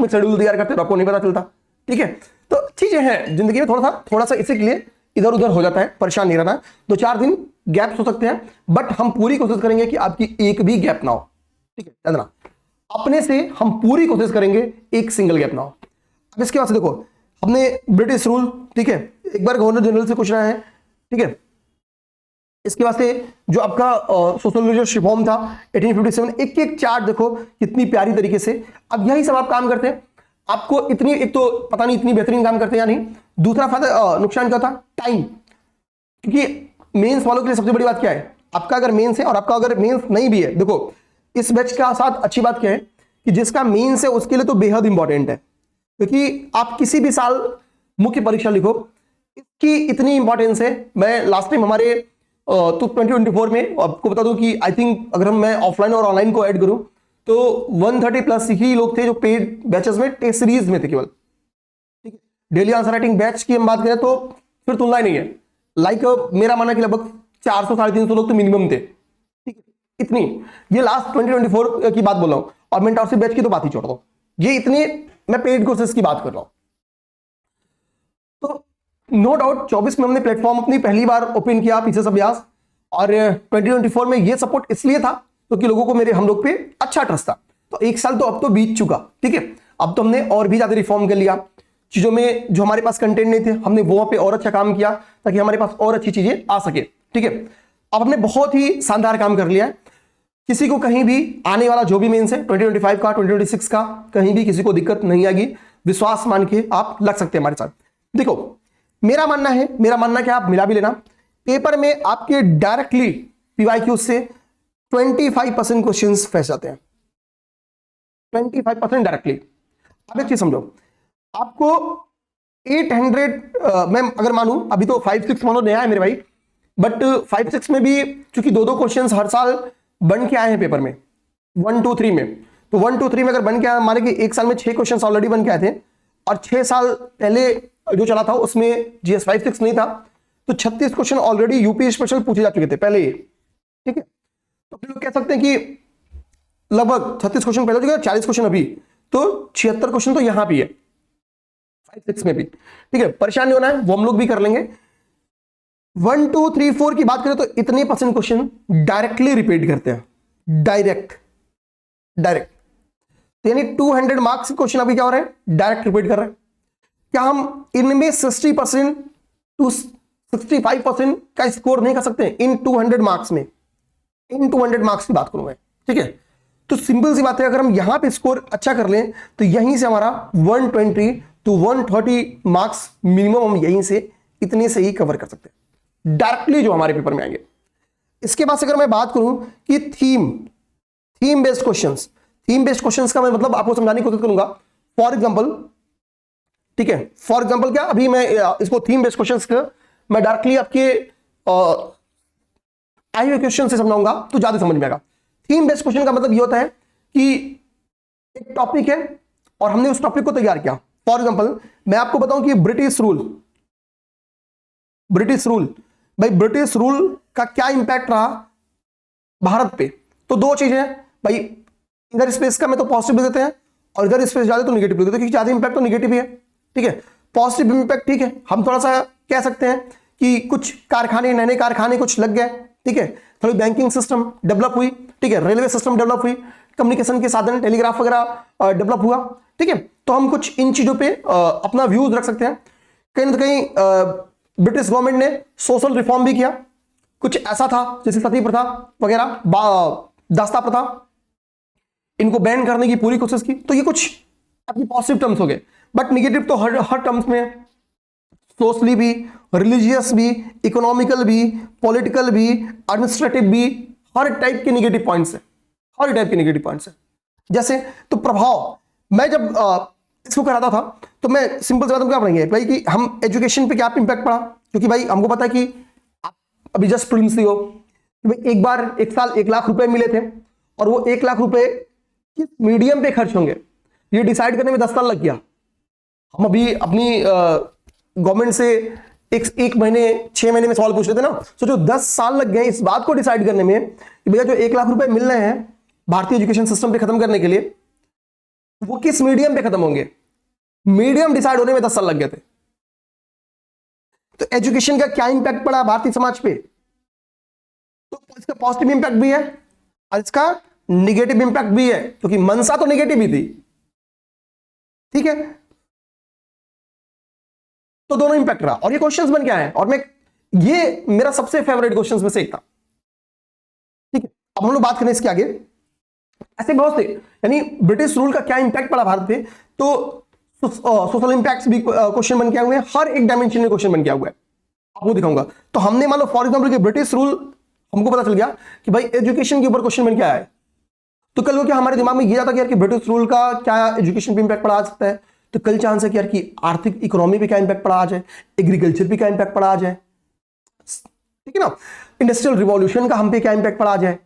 में शेड्यूल तैयार करते हो, आपको नहीं पता चलता। ठीक है, तो चीजें हैं जिंदगी में, थोड़ा सा इसी के लिए इधर उधर हो जाता है, परेशान नहीं रहना। 2-4 दिन गैप हो सकते हैं, बट हम पूरी कोशिश करेंगे कि आपकी एक भी गैप ना हो। ठीक है, ध्यान देना, अपने से हम पूरी कोशिश करेंगे एक सिंगल गैप ना हो। अब इसके बाद से देखो हमने ब्रिटिश रूल, ठीक है, एक बार गवर्नर जनरल से पूछना है। ठीक है, इसके बाद से जो आपका सोशल रिफॉर्म था 1857, एक एक चार्ट देखो कितनी प्यारी तरीके से। अब यही सब आप काम करते हैं, आपको इतनी, एक तो पता नहीं इतनी बेहतरीन काम करते हैं या नहीं, दूसरा फायदा नुकसान क्या था, टाइम। क्योंकि मेंस वालों के लिए सबसे बड़ी बात क्या है, आपका अगर मेंस है और आपका अगर मेंस नहीं भी है, देखो इस बैच का साथ अच्छी बात क्या है कि जिसका मेंस है उसके लिए तो बेहद इंपॉर्टेंट है, क्योंकि आप किसी भी साल मुख्य परीक्षा लिखो, इसकी इतनी इंपॉर्टेंस है। मैं लास्ट टाइम हमारे तो 2024 में आपको बता दूं कि आई थिंक अगर मैं ऑफलाइन और ऑनलाइन को ऐड करूं तो 130+ ही लोग थे जो पेड बैचेस में टेस्ट सीरीज में थे केवल। ठीक है, डेली आंसर राइटिंग बैच की हम बात करें तो फिर तुलना ही नहीं है। लाइक मेरा मानना कि लगभग 400-350 लोग तो मिनिमम थे। ठीक है, इतनी, ये लास्ट 2024 की बात बोल रहा हूं, और मेंटरशिप बैच की तो बात ही छोड़ दो, ये इतनी मैं पेड कोर्सेज की बात कर रहा हूं। तो नो डाउट 24 में हमने प्लेटफॉर्म अपनी पहली बार ओपन किया पीसीएस अभ्यास, और 2024 में ये सपोर्ट इसलिए था क्योंकि लोगों को हम लोग पे अच्छा ट्रस्ट था। तो एक साल तो अब तो बीत चुका। ठीक है, अब तो हमने और भी ज्यादा रिफॉर्म कर लिया, चीजों में जो हमारे पास कंटेंट नहीं थे, हमने वो पे और अच्छा काम किया ताकि हमारे पास और अच्छी चीजें आ सके। ठीक है, अब हमने बहुत ही शानदार काम कर लिया है। किसी को कहीं भी आने वाला जो भी मेंस है 2025 का 2026 का, कहीं भी किसी को दिक्कत नहीं आएगी, विश्वास मान के आप लग सकते हैं हमारे साथ। देखो मेरा मानना है कि आप मिला भी लेना, पेपर में आपके डायरेक्टली पीवाईक्यू से 25% क्वेश्चंस फंस जाते हैं, 25% डायरेक्टली। अब एक चीज समझो, आपको 800 मैं अगर मानूं, अभी तो 5-6 मानो नया है मेरे भाई, बट 5-6 में भी चूंकि 2-2 क्वेश्चंस हर साल बन के आए हैं पेपर में 1-2-3 में, तो 1-2-3 में अगर बन के आया, माने कि एक साल में 6 क्वेश्चंस ऑलरेडी बन के आए थे और 6 साल पहले जो चला था उसमें जीएस 5-6 नहीं था, तो 36 क्वेश्चन ऑलरेडी यूपी स्पेशल पूछे जा चुके थे पहले ही। ठीक है, तो फिर लोग कह सकते हैं कि लगभग 36 क्वेश्चन पहले हो चुके, 40 क्वेश्चन अभी, तो 76 क्वेश्चन तो यहां भी है 5-6 में भी। ठीक है, परेशान नहीं होना है, वो हम लोग भी कर लेंगे। 1, 2, 3, 4 की बात करें तो इतने % क्वेश्चन डायरेक्टली रिपीट करते हैं, डायरेक्ट यानी 200 मार्क्स क्वेश्चन अभी क्या हो रहे हैं, डायरेक्ट रिपीट कर रहे हैं। क्या हम इनमें 60% टू 65% का स्कोर नहीं कर सकते इन 200 मार्क्स में? इन 200 मार्क्स की बात करूं मैं। ठीक है, तो सिंपल सी बात है, अगर हम यहां पे स्कोर अच्छा कर लें तो यहीं से हमारा 120 to 130 मार्क्स मिनिमम हम यहीं से इतने से ही कवर कर सकते हैं डायरेक्टली जो हमारे पेपर में आएंगे। इसके बाद अगर मैं बात करूं कि थीम बेस्ड क्वेश्चंस का मैं मतलब आपको समझाने की कोशिश करूंगा। फॉर एग्जांपल, ठीक है, फॉर एग्जांपल क्या, अभी मैं इसको थीम बेस्ड क्वेश्चंस का मैं डायरेक्टली आपके आई हुए क्वेश्चन से समझाऊंगा तो ज्यादा समझ में आएगा। थीम बेस्ड क्वेश्चन का मतलब ये होता है कि एक टॉपिक है और हमने उस टॉपिक को तैयार किया। फॉर एग्जांपल मैं आपको बताऊं कि ब्रिटिश रूल भाई, ब्रिटिश रूल का क्या इंपैक्ट रहा भारत पे, तो दो चीजें हैं भाई, इधर स्पेस का मैं तो पॉजिटिव देते हैं और इधर स्पेस ज्यादा तो निगेटिव देते हैं, क्योंकि ज्यादा इंपैक्ट तो निगेटिव ही है। ठीक है, पॉजिटिव इंपैक्ट ठीक है, हम थोड़ा सा कह सकते हैं कि कुछ कारखाने, नए कारखाने कुछ लग गए। ठीक है, थोड़ी बैंकिंग सिस्टम डेवलप हुई। ठीक है, रेलवे सिस्टम डेवलप हुई, कम्युनिकेशन के साधन टेलीग्राफ वगैरह डेवलप हुआ। ठीक है, तो हम कुछ इन चीजों पे अपना व्यूज रख सकते हैं। कहीं ना कहीं ब्रिटिश गवर्नमेंट ने सोशल रिफॉर्म भी किया, कुछ ऐसा था जैसे सती प्रथा वगैरह, दास्ता प्रथा, इनको बैन करने की पूरी कोशिश की। तो ये कुछ अपनी पॉजिटिव टर्म्स हो गए, बट निगेटिव तो हर टर्म्स में, सोशली भी, रिलीजियस भी, इकोनॉमिकल भी, पॉलिटिकल भी, एडमिनिस्ट्रेटिव भी, हर टाइप के निगेटिव पॉइंट्स है। जैसे तो प्रभाव, मैं जब इसको कराता था तो मैं सिंपल से बात क्या पढ़ेंगे भाई कि हम एजुकेशन पे क्या इंपैक्ट पड़ा, क्योंकि भाई हमको पता है कि आप अभी जस्ट प्रीलिम्स दी हो कि भाई एक बार एक साल 1 लाख रुपए मिले थे और वो 1 लाख रुपए किस मीडियम पे खर्च होंगे ये डिसाइड करने में 10 साल लग गया। हम अभी अपनी गवर्नमेंट से एक महीने 6 महीने में सवाल पूछ रहे थे ना, सोचो 10 साल लग गए इस बात को डिसाइड करने में कि भैया जो 1 लाख रुपए मिल रहे हैं भारतीय एजुकेशन सिस्टम पे खत्म करने के लिए, वो किस मीडियम पे खत्म होंगे। मीडियम डिसाइड होने में 10 साल लग गए थे। तो एजुकेशन का क्या इंपैक्ट पड़ा भारतीय समाज पे, तो इसका पॉजिटिव इंपैक्ट भी है और इसका निगेटिव इंपैक्ट भी है, क्योंकि मंशा तो निगेटिव ही थी। ठीक है, तो दोनों इंपैक्ट रहा और ये क्वेश्चंस बन क्या है, और मैं ये मेरा सबसे फेवरेट क्वेश्चंस में से एक था। ठीक है, अब हम लोग बात करें इसके आगे, ऐसे बहुत से, यानी ब्रिटिश रूल का क्या इंपैक्ट पड़ा भारत पे, तो सोशल इंपैक्ट्स भी क्वेश्चन बन के आए हुए हैं, हर एक डायमेंशन में क्वेश्चन बन के आया हुआ है, आपको दिखाऊंगा। तो हमने मान लो फॉर एग्जांपल कि ब्रिटिश रूल, हमको पता चल गया कि भाई एजुकेशन के ऊपर क्वेश्चन बन के आया है, तो कल को क्या हमारे दिमाग में ये आता कि यार कि ब्रिटिश रूल का क्या एजुकेशन पे इंपैक्ट पड़ा आ सकता है, तो कल चांस है कि यार कि आर्थिक इकोनॉमी पे क्या इंपैक्ट पड़ा आ जाए, एग्रीकल्चर पे क्या इंपैक्ट पड़ा आ जाए, ठीक है ना, इंडस्ट्रियल रिवॉल्यूशन का हम पे क्या इंपैक्ट पड़ा आ जाए।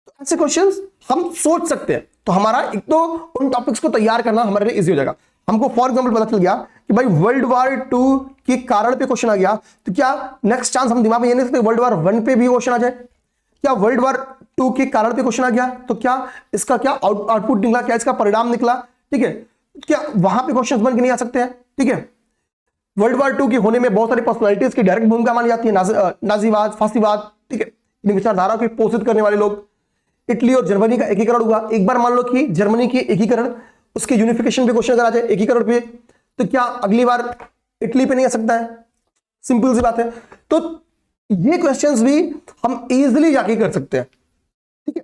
तो ऐसे क्वेश्चंस हम सोच सकते हैं, तो हमारा एक तो उन टॉपिक्स को तैयार करना हमारे लिए इजी हो जाएगा। हमको फॉर एग्जांपल पता चल गया कि भाई वर्ल्ड वॉर 2 के कारण पे क्वेश्चन आ गया, तो क्या नेक्स्ट चांस हम दिमाग में ये नहीं सकते वर्ल्ड वॉर 1 पे भी क्वेश्चन आ जाए, क्या वर्ल्ड वॉर 2 के कारण पे क्वेश्चन आ गया तो क्या इसका क्या आउटपुट निकला, क्या इसका परिणाम निकला, ठीक है, क्या वहां पे क्वेश्चन बन के नहीं आ सकते हैं। ठीक है, वर्ल्ड वॉर 2 के होने में बहुत सारी पर्सनालिटीज की डायरेक्ट भूमिका मानी जाती है, नाजीवाद, फांसीवाद, ठीक है, इन विचारधारा को पोषित करने वाले लोग। इटली और जर्मनी का एकीकरण हुआ, एक बार मान लो कि जर्मनी की एकीकरण, उसके यूनिफिकेशन पे क्वेश्चन अगर आ जाए एकीकरण पे, तो क्या अगली बार इटली पे नहीं आ सकता है? सिंपल सी बात है। तो ये क्वेश्चंस भी हम इजीली जाके कर सकते हैं, ठीक है।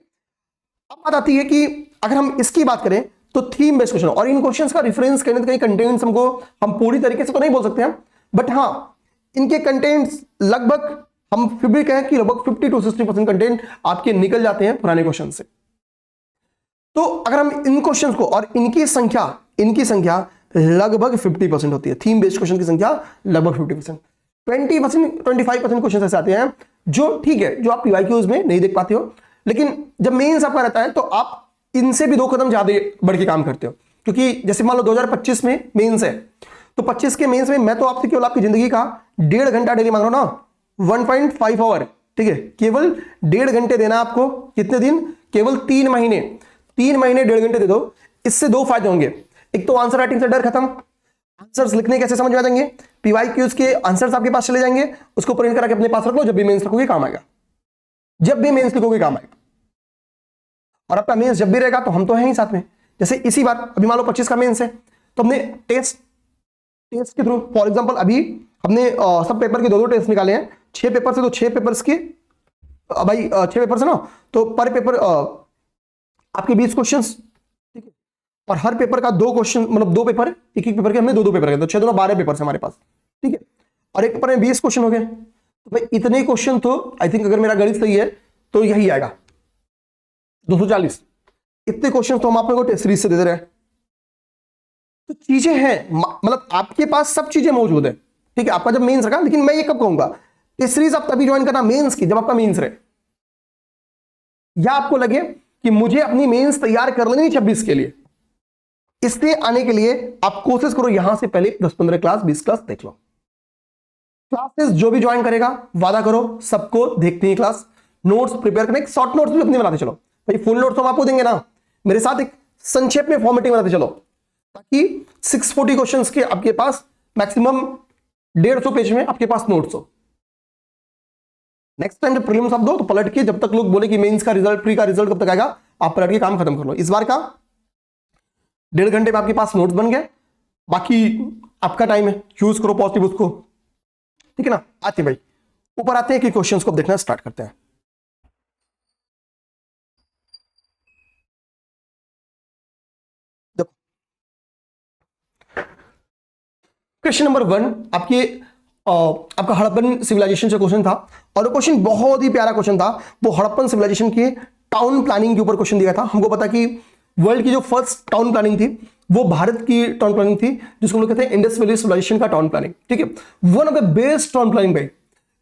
अब बात आती है कि अगर हम इसकी बात करें तो थीम बेस्ड क्वेश्चन, और इन क्वेश्चंस का रेफरेंस कहीं ना कहीं कंटेंट्स हमको हम पूरी तरीके से तो नहीं बोल सकते हैं, बट हाँ इनके कंटेंट्स लगभग हम फिर भी कहें कि लगभग 50 to 60% कंटेंट आपके निकल जाते हैं पुराने क्वेश्चन से। तो अगर हम इन क्वेश्चंस को, और इनकी संख्या लगभग 50% होती है, थीम बेस्ड क्वेश्चन की संख्या लगभग 50%, 20% 25% क्वेश्चन ऐसे आते हैं जो ठीक है, जो आप पीवाईक्यूज में नहीं देख पाते हो, लेकिन जब मेंस आपका रहता है तो आप इनसे भी 2 कदम ज्यादा बढ़ के काम करते हो। क्योंकि जैसे मान लो 2025 में मेंस है, तो 25 के मेंस में मैं तो आपसे केवल आपकी जिंदगी का 1.5 घंटा डेली मांग रहा हूं ना, 1.5 आवर, ठीक है, केवल 1.5 घंटे देना आपको। कितने दिन? केवल 3 महीने, 3 महीने 1.5 घंटे दे दो। इससे 2 फायदे होंगे, एक तो आंसर राइटिंग से डर खत्म, आंसर्स लिखने कैसे समझ में आ जाएंगे, पीवाईक्यूज के आंसर्स आपके पास चले जाएंगे, उसको प्रिंट करा के अपने पास रख लो, जब भी मेंस लिखोगे काम आएगा, जब भी मेंस लिखोगे काम आएगा। और आपका मेंस जब भी रहेगा तो हम तो हैं ही साथ में। जैसे इसी बार अभी मान लो 25 का मेंस है, तो हमने टेस्ट के थ्रू, फॉर एग्जांपल अभी हमने सब पेपर के 2-2 टेस्ट निकाले हैं, 6 पेपर से, तो 6 पेपर्स के भाई 6 पेपर से ना, तो पर पेपर आपके 20 क्वेश्चंस, ठीक है, और हर पेपर का 2 क्वेश्चन, मतलब 2 पेपर, एक पेपर के हमने 2-2 पेपर किए, तो 6 2 12 पेपर से हमारे पास, ठीक है, और एक पेपर में 20 क्वेश्चन हो गए। तो भाई इतने क्वेश्चन तो आई थिंक, अगर मेरा गणित सही है तो यही आएगा 240। इतने क्वेश्चन तो हम आपको टेस्ट सीरीज से दे रहे हैं। तो चीजें हैं, मतलब आपके पास सब चीजें मौजूद है, ठीक है, आपका जब मेंस रखा। लेकिन मैं ये कब कहूंगा, टेस्ट सीरीज आप तभी ज्वाइन करना मेंस की, जब आपका मेंस रहे, या आपको लगे कि मुझे अपनी मेंस तैयार कर लेनी 26 के लिए। इसलिए आने के लिए आप कोशिश करो यहां से पहले 10-15 क्लास, 20 क्लास देख लो। क्लासेस जो भी ज्वाइन करेगा, वादा करो सबको देखनी है क्लास, नोट्स प्रिपेयर करने, शॉर्ट नोट्स भी अपने बनाते चलो भाई, फुल नोट्स हम आपको देंगे ना, मेरे साथ एक संक्षेप में फॉर्मेटिंग बनाते चलो, ताकि 640 क्वेश्चंस के आपके पास मैक्सिमम 150 पेज में आपके पास नोट्स हो। नेक्स्ट टाइम जब प्रीलिम्स आप दो तो पलट के, जब तक लोग बोले कि मेंस का रिजल्ट, प्री का रिजल्ट कब तक आएगा, आप पलट के काम खत्म कर लो। इस बार का 1.5 घंटे में आपके पास नोट्स बन गए, बाकी आपका टाइम है, यूज करो पॉजिटिव उसको, ठीक है ना। आते भाई ऊपर आते हैं कि क्वेश्चंस को देखना स्टार्ट करते हैं। देखो क्वेश्चन नंबर 1 आपका हड़प्पन सिविलाइजेशन से क्वेश्चन था, और वो क्वेश्चन बहुत ही प्यारा क्वेश्चन था। वो हड़प्पन सिविलाइजेशन के टाउन प्लानिंग के ऊपर क्वेश्चन दिया था। हमको पता कि वर्ल्ड की जो फर्स्ट टाउन प्लानिंग थी वो भारत की टाउन प्लानिंग थी, जिसको हम लोग कहते हैं इंडस वैली सिविलाइजेशन का टाउन प्लानिंग, ठीक है, one of the best town planning भाई।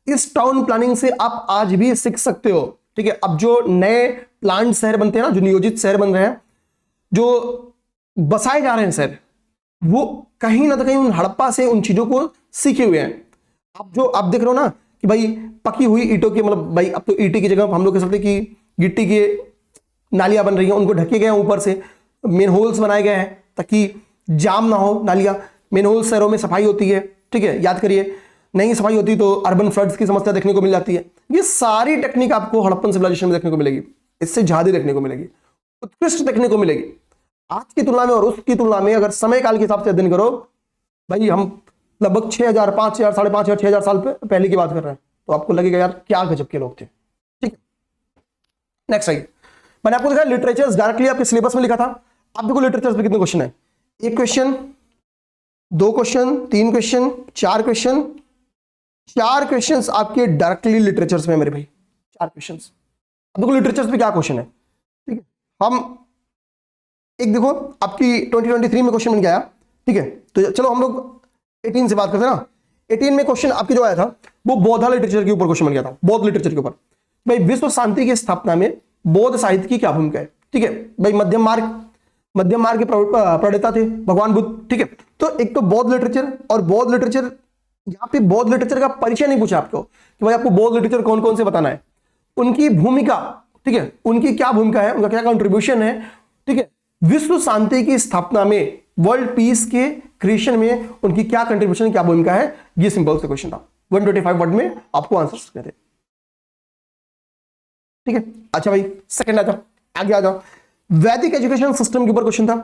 इस टाउन प्लानिंग से आप आज भी सीख सकते हो, ठीक है। अब जो नए प्लांट शहर बनते हैं ना, जो नियोजित शहर बन रहे हैं, जो बसाए जा रहे हैं शहर, वो कहीं ना कहीं उन हड़प्पा से उन चीजों को सीखे हुए हैं। आप देख रहे हो ना कि भाई पकी हुई ईंटों के, मतलब भाई अब तो ईंटी की जगह हम लोग कह सकते कि गिट्टी के नालियां बन रही हैं, उनको ढके गए हैं, ऊपर से मेन होल्स बनाए गए हैं ताकि जाम ना हो नालियां। मेन होल्स शहरों में सफाई होती है, ठीक है, याद करिए, नहीं सफाई होती तो अर्बन फ्लड्स की समस्या देखने को मिल जाती है। ये सारी टेक्निक आपको हड़प्पन सिविलाइजेशन में देखने को मिलेगी, इससे ज्यादा देखने को मिलेगी, उत्कृष्ट देखने को मिलेगी आज की तुलना में। और उसकी तुलना में अगर समय काल के हिसाब से अध्ययन करो भाई, हम लगभग 6000, 5000, 5500, 6000 साल पहले की बात कर रहे हैं, तो आपको लगेगा यार क्या गजब के लोग थे, ठीक है। नेक्स्ट आइए, मैंने आपको दिखाया लिटरेचर डायरेक्टली आपके सिलेबस में लिखा था। आप देखो लिटरेचर पे कितने क्वेश्चन है, 1 question, 2 question, 3 question, 4 question, 4 question आपके डायरेक्टली लिटरेचर में मेरे भाई, 4 क्वेश्चन। अब देखो लिटरेचर पे क्या क्वेश्चन है, ठीक है। हम एक देखो आपकी 2023 में क्वेश्चन बन गया, ठीक है, तो चलो हम लोग 18 से बात करते हैं ना। 18 में क्वेश्चन आपके जो आया था वो बौद्ध लिटरेचर के ऊपर क्वेश्चन बन गया था, बौद्ध लिटरेचर के ऊपर। भाई विश्व शांति की स्थापना में बौद्ध साहित्य की क्या भूमिका है, ठीक है। भाई मध्यम मार्ग के प्रणेता थे भगवान बुद्ध, ठीक है। तो एक तो बौद्ध लिटरेचर, और बौद्ध लिटरेचर, यहाँ पे बौद्ध लिटरेचर का परिचय नहीं पूछा आपको कि भाई आपको बौद्ध लिटरेचर कौन कौन से बताना है, उनकी भूमिका, ठीक है, उनकी क्या भूमिका है, उनका क्या कंट्रीब्यूशन है, ठीक है, विश्व शांति की स्थापना में, वर्ल्ड पीस के क्रिएशन में उनकी क्या कंट्रीब्यूशन, क्या भूमिका है। ये सिंपल से क्वेश्चन था, 125 वर्ड में आपको आंसर करने थे, ठीक है। अच्छा भाई सेकंड आ जाओ, आगे आ जाओ। वैदिक एजुकेशन सिस्टम के ऊपर क्वेश्चन था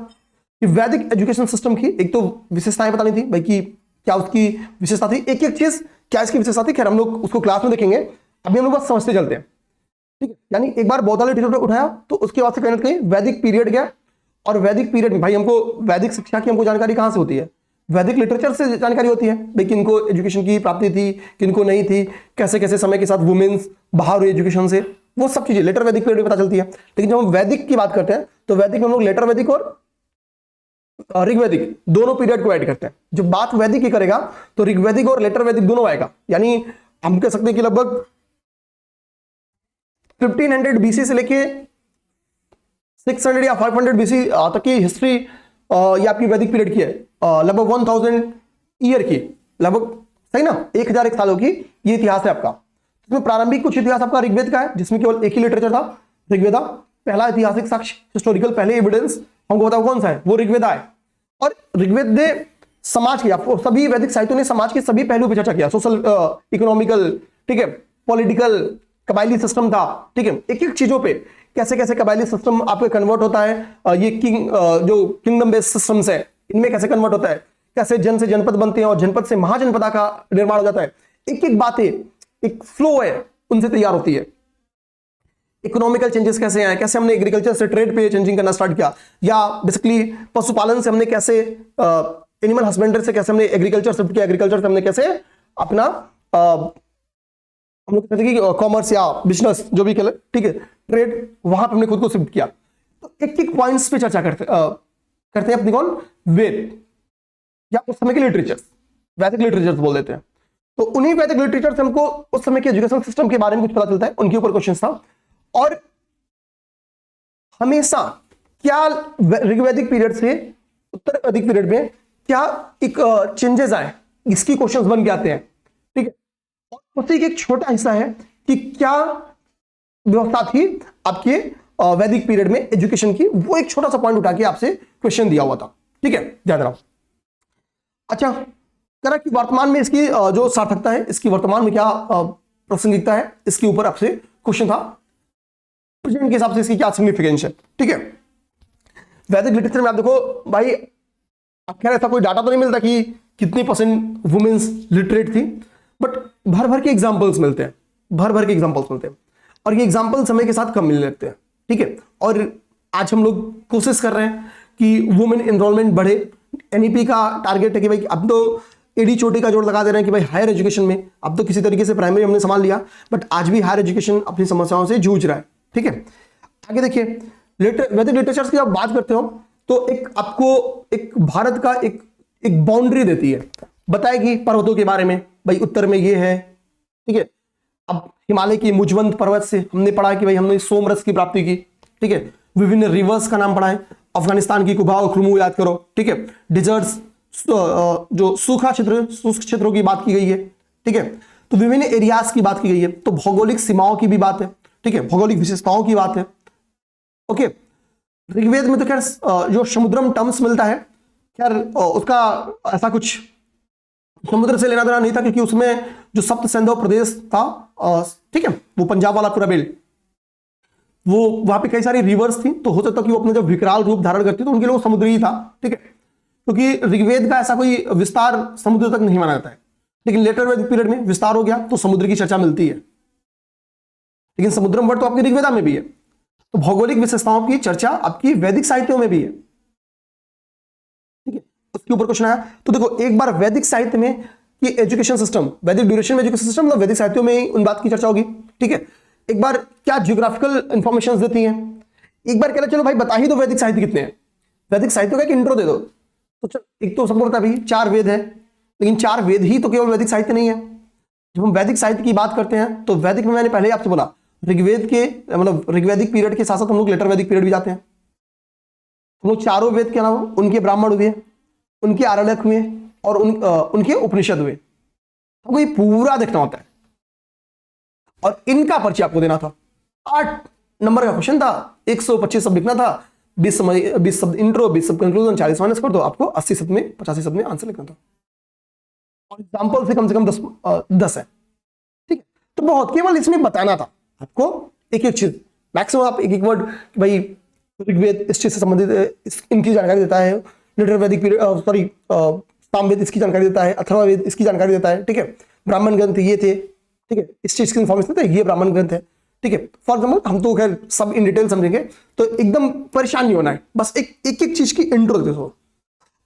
कि वैदिक एजुकेशन सिस्टम की एक तो विशेषताएं बतानी थी भाई कि क्या उसकी विशेषता थी, एक एक चीज क्या इसकी विशेषता थी, खैर हम लोग उसको क्लास में देखेंगे, अभी हम लोग बस समझते चलते हैं। ठीक है, यानी एक बार बौद्धालय टीचर उठाया तो उसके बाद से कहीं ना कहीं वैदिक पीरियड गया, और वैदिक पीरियड में भाई हमको वैदिक शिक्षा की हमको जानकारी कहां से होती है, वैदिक लिटरेचर से जानकारी होती है भाई किनको एजुकेशन की प्राप्ति थी, किनको नहीं थी, कैसे कैसे समय के साथ वुमेन्स बाहर हुई एजुकेशन से, वो सब चीजें लेटर वैदिक पीरियड में पता चलती है। लेकिन जब हम वैदिक की बात करते हैं तो वैदिक में हम लोग लेटर वैदिक और ऋग्वैदिक दोनों पीरियड को ऐड करते हैं। जब बात वैदिक की करेगा तो ऋग्वैदिक और लेटर वैदिक दोनों आएगा, यानी हम कह सकते हैं कि लगभग 1500 बीसी से लेके 600 या 500 बीसी तक की हिस्ट्री ये आपकी वैदिक पीरियड की है, लगभग 1000 ईयर की, लगभग सही ना 1001 सालों की ये इतिहास है आपका। इसमें प्रारंभिक कुछ इतिहास आपका ऋग्वेद का है जिसमें केवल एक ही लिटरेचर था, ऋग्वेदा, पहला ऐतिहासिक साक्ष्य, हिस्टोरिकल पहले एविडेंस हमको बताओ कौन सा है, वो ऋग्वेदा है। और ऋग्वेद ने समाज की, आपको सभी वैदिक साहित्यों ने समाज के सभी पहलुओं पर चर्चा किया, सोशल, इकोनॉमिकल, ठीक है, पॉलिटिकल, कबायली सिस्टम था, ठीक है, एक एक चीजों पे कैसे कैसे कबायली सिस्टम आपके कन्वर्ट होता है, ये जो किंगडम बेस्ड सिस्टम्स है इनमें कैसे कन्वर्ट होता है, कैसे जन से जनपद बनते हैं और जनपद से महाजनपदा का निर्माण हो जाता है, एक एक बातें, एक फ्लो है उनसे तैयार होती है। इकोनॉमिकल चेंजेस कैसे आए, कैसे हमने एग्रीकल्चर से ट्रेड पे चेंजिंग करना स्टार्ट किया, या बेसिकली पशुपालन से हमने कैसे एनिमल हस्बेंड्री से कैसे हमने एग्रीकल्चर शिफ्ट किया, एग्रीकल्चर से हमने कैसे अपना हम लोग कहते हैं कि कॉमर्स या बिजनेस जो भी कह, ठीक है, ट्रेड, वहां पे हमने खुद को शिफ्ट किया। तो एक एक पॉइंट्स पे चर्चा करते हैं अपनी कौन, वेद या उस समय के लिटरेचर, वैदिक लिटरेचर बोल देते हैं। तो उन्हीं वैदिक लिटरेचर से हमको उस समय के एजुकेशन सिस्टम के बारे में कुछ पता चलता है, उनके ऊपर क्वेश्चन था। और हमेशा क्या ऋग्वैदिक पीरियड से उत्तर वैदिक पीरियड में क्या एक चेंजेस आए, इसकी क्वेश्चंस बन के आते हैं, ठीक है। और उसी एक छोटा हिस्सा है कि क्या व्यवस्था थी आपके वैदिक पीरियड में एजुकेशन की, वो एक छोटा सा पॉइंट उठा के आपसे क्वेश्चन दिया हुआ था, ठीक है, ध्यान रखो। अच्छा, करा कि वर्तमान में इसकी जो सार्थकता है, इसकी वर्तमान में क्या प्रासंगिकता है, इसके ऊपर आपसे क्वेश्चन था, प्रेजेंट के हिसाब से इसकी क्या सिग्निफिकेंस है, ठीक है। वैदिक लिटरेचर में आप देखो भाई, अब खैर ऐसा कोई डाटा तो नहीं मिलता कि कितनी परसेंट वुमेन्स लिटरेट थी, बट भर भर के एग्जाम्पल्स मिलते हैं, भर भर के एग्जाम्पल्स मिलते हैं, और ये एग्जाम्पल समय के साथ कम मिलने लगते हैं, ठीक है। और आज हम लोग कोशिश कर रहे हैं कि वुमेन एनरोलमेंट बढ़े, एनईपी का टारगेट है कि भाई अब तो एडी चोटी का जोड़ लगा दे रहे हैं कि भाई हायर एजुकेशन में, अब तो किसी तरीके से प्राइमरी हमने संभाल लिया, बट आज भी हायर एजुकेशन अपनी समस्याओं से जूझ रहा है, ठीक है। आगे देखिए, वैदिक लिटरेचर की आप बात करते हो तो एक आपको एक भारत का एक बाउंड्री देती है, बताएगी पर्वतों के बारे में, भाई उत्तर में ये है, ठीक है। अब हिमालय की मुजवंत पर्वत से हमने पढ़ा कि भाई हमने सोमरस की प्राप्ति की, ठीक है। विभिन्न रिवर्स का नाम पढ़ा है, अफगानिस्तान की कुबा और खुरमू याद करो, ठीक है। डिजर्ट्स, जो सूखा क्षेत्र, शुष्क क्षेत्रों की बात की गई है, ठीक है। तो विभिन्न एरियाज की बात की गई है, तो भौगोलिक सीमाओं की भी बात है, ठीक है, भौगोलिक विशेषताओं की बात है, ओके। ऋग्वेद में तो खैर जो समुद्रम टर्म्स मिलता है, खैर उसका ऐसा कुछ समुद्र से लेना देना नहीं था, क्योंकि उसमें जो सप्त सिंधु प्रदेश था, ठीक है, वो पंजाब वाला पूरा बेल्ट, वो वहां पे कई सारी रिवर्स थी, तो हो सकता कि वो अपना जब विकराल रूप धारण करती तो उनके लिए वो समुद्र ही था, ठीक है, क्योंकि ऋग्वेद का ऐसा कोई विस्तार समुद्र तक नहीं माना जाता है। लेकिन लेटर वैदिक पीरियड में विस्तार हो गया तो समुद्र की चर्चा मिलती है, लेकिन समुद्रम वर्ड तो आपकी ऋग्वेदा में भी है, तो भौगोलिक विशेषताओं की चर्चा आपकी वैदिक साहित्यों में भी है, ठीक है। उसके ऊपर क्वेश्चन आया तो देखो, एक बार वैदिक साहित्य में कि एजुकेशन सिस्टम, वैदिक ड्यूरेशन में एजुकेशन सिस्टम, मतलब वैदिक साहित्यों में उन बात की चर्चा होगी, ठीक है। एक बार क्या जियोग्राफिकल इंफॉर्मेशन देती हैं, एक बार कह रहे चलो भाई बता ही दो वैदिक साहित्य कितने हैं, वैदिक साहित्यों का एक इंट्रो दे दो, तो चलो एक तो सबको पता भाई 4 वेद है, लेकिन 4 वेद ही तो केवल वैदिक साहित्य नहीं है। जब हम वैदिक साहित्य की बात करते हैं तो वैदिक में मैंने पहले ही आपसे बोला, ऋग्वेद के मतलब ऋग्वैदिक पीरियड के साथ साथ हम लोग लेटर वैदिक पीरियड भी जाते हैं। हम लोग चारों वेद के अलावा उनके ब्राह्मण हुए, उनके आरण्यक हुए और उनके उपनिषद हुए, हमको ये पूरा देखना होता है और इनका परिचय आपको देना था। 8 नंबर का क्वेश्चन था, 125 शब्द लिखना था, 20 शब्द इंट्रो, 20 शब्द कंक्लूजन, 40 माइनस कर दो, आपको 80 शब्द में 85 शब्द में आंसर लिखना था, और एग्जाम्पल से कम 10 है, ठीक है। तो बहुत केवल इसमें बताना था आपको एक एक चीज, मैक्सिमम आप एक एक वर्ड भाई ऋग्वेद इस चीज से संबंधित इनकी जानकारी देता है। लिटर वैदिक पीरियड, सॉरी, सामवेद इसकी जानकारी देता है। अथर्ववेद इसकी जानकारी देता है। ठीक है, ब्राह्मण ग्रंथ ये थे। ठीक है, इस चीज की इंफॉर्मेशन देता है, ये ब्राह्मण ग्रंथ है। ठीक है, फॉर एग्जाम्पल हम तो खैर सब इन डिटेल समझेंगे, तो एकदम परेशान नहीं होना है, बस एक एक चीज की इंट्रो देखो।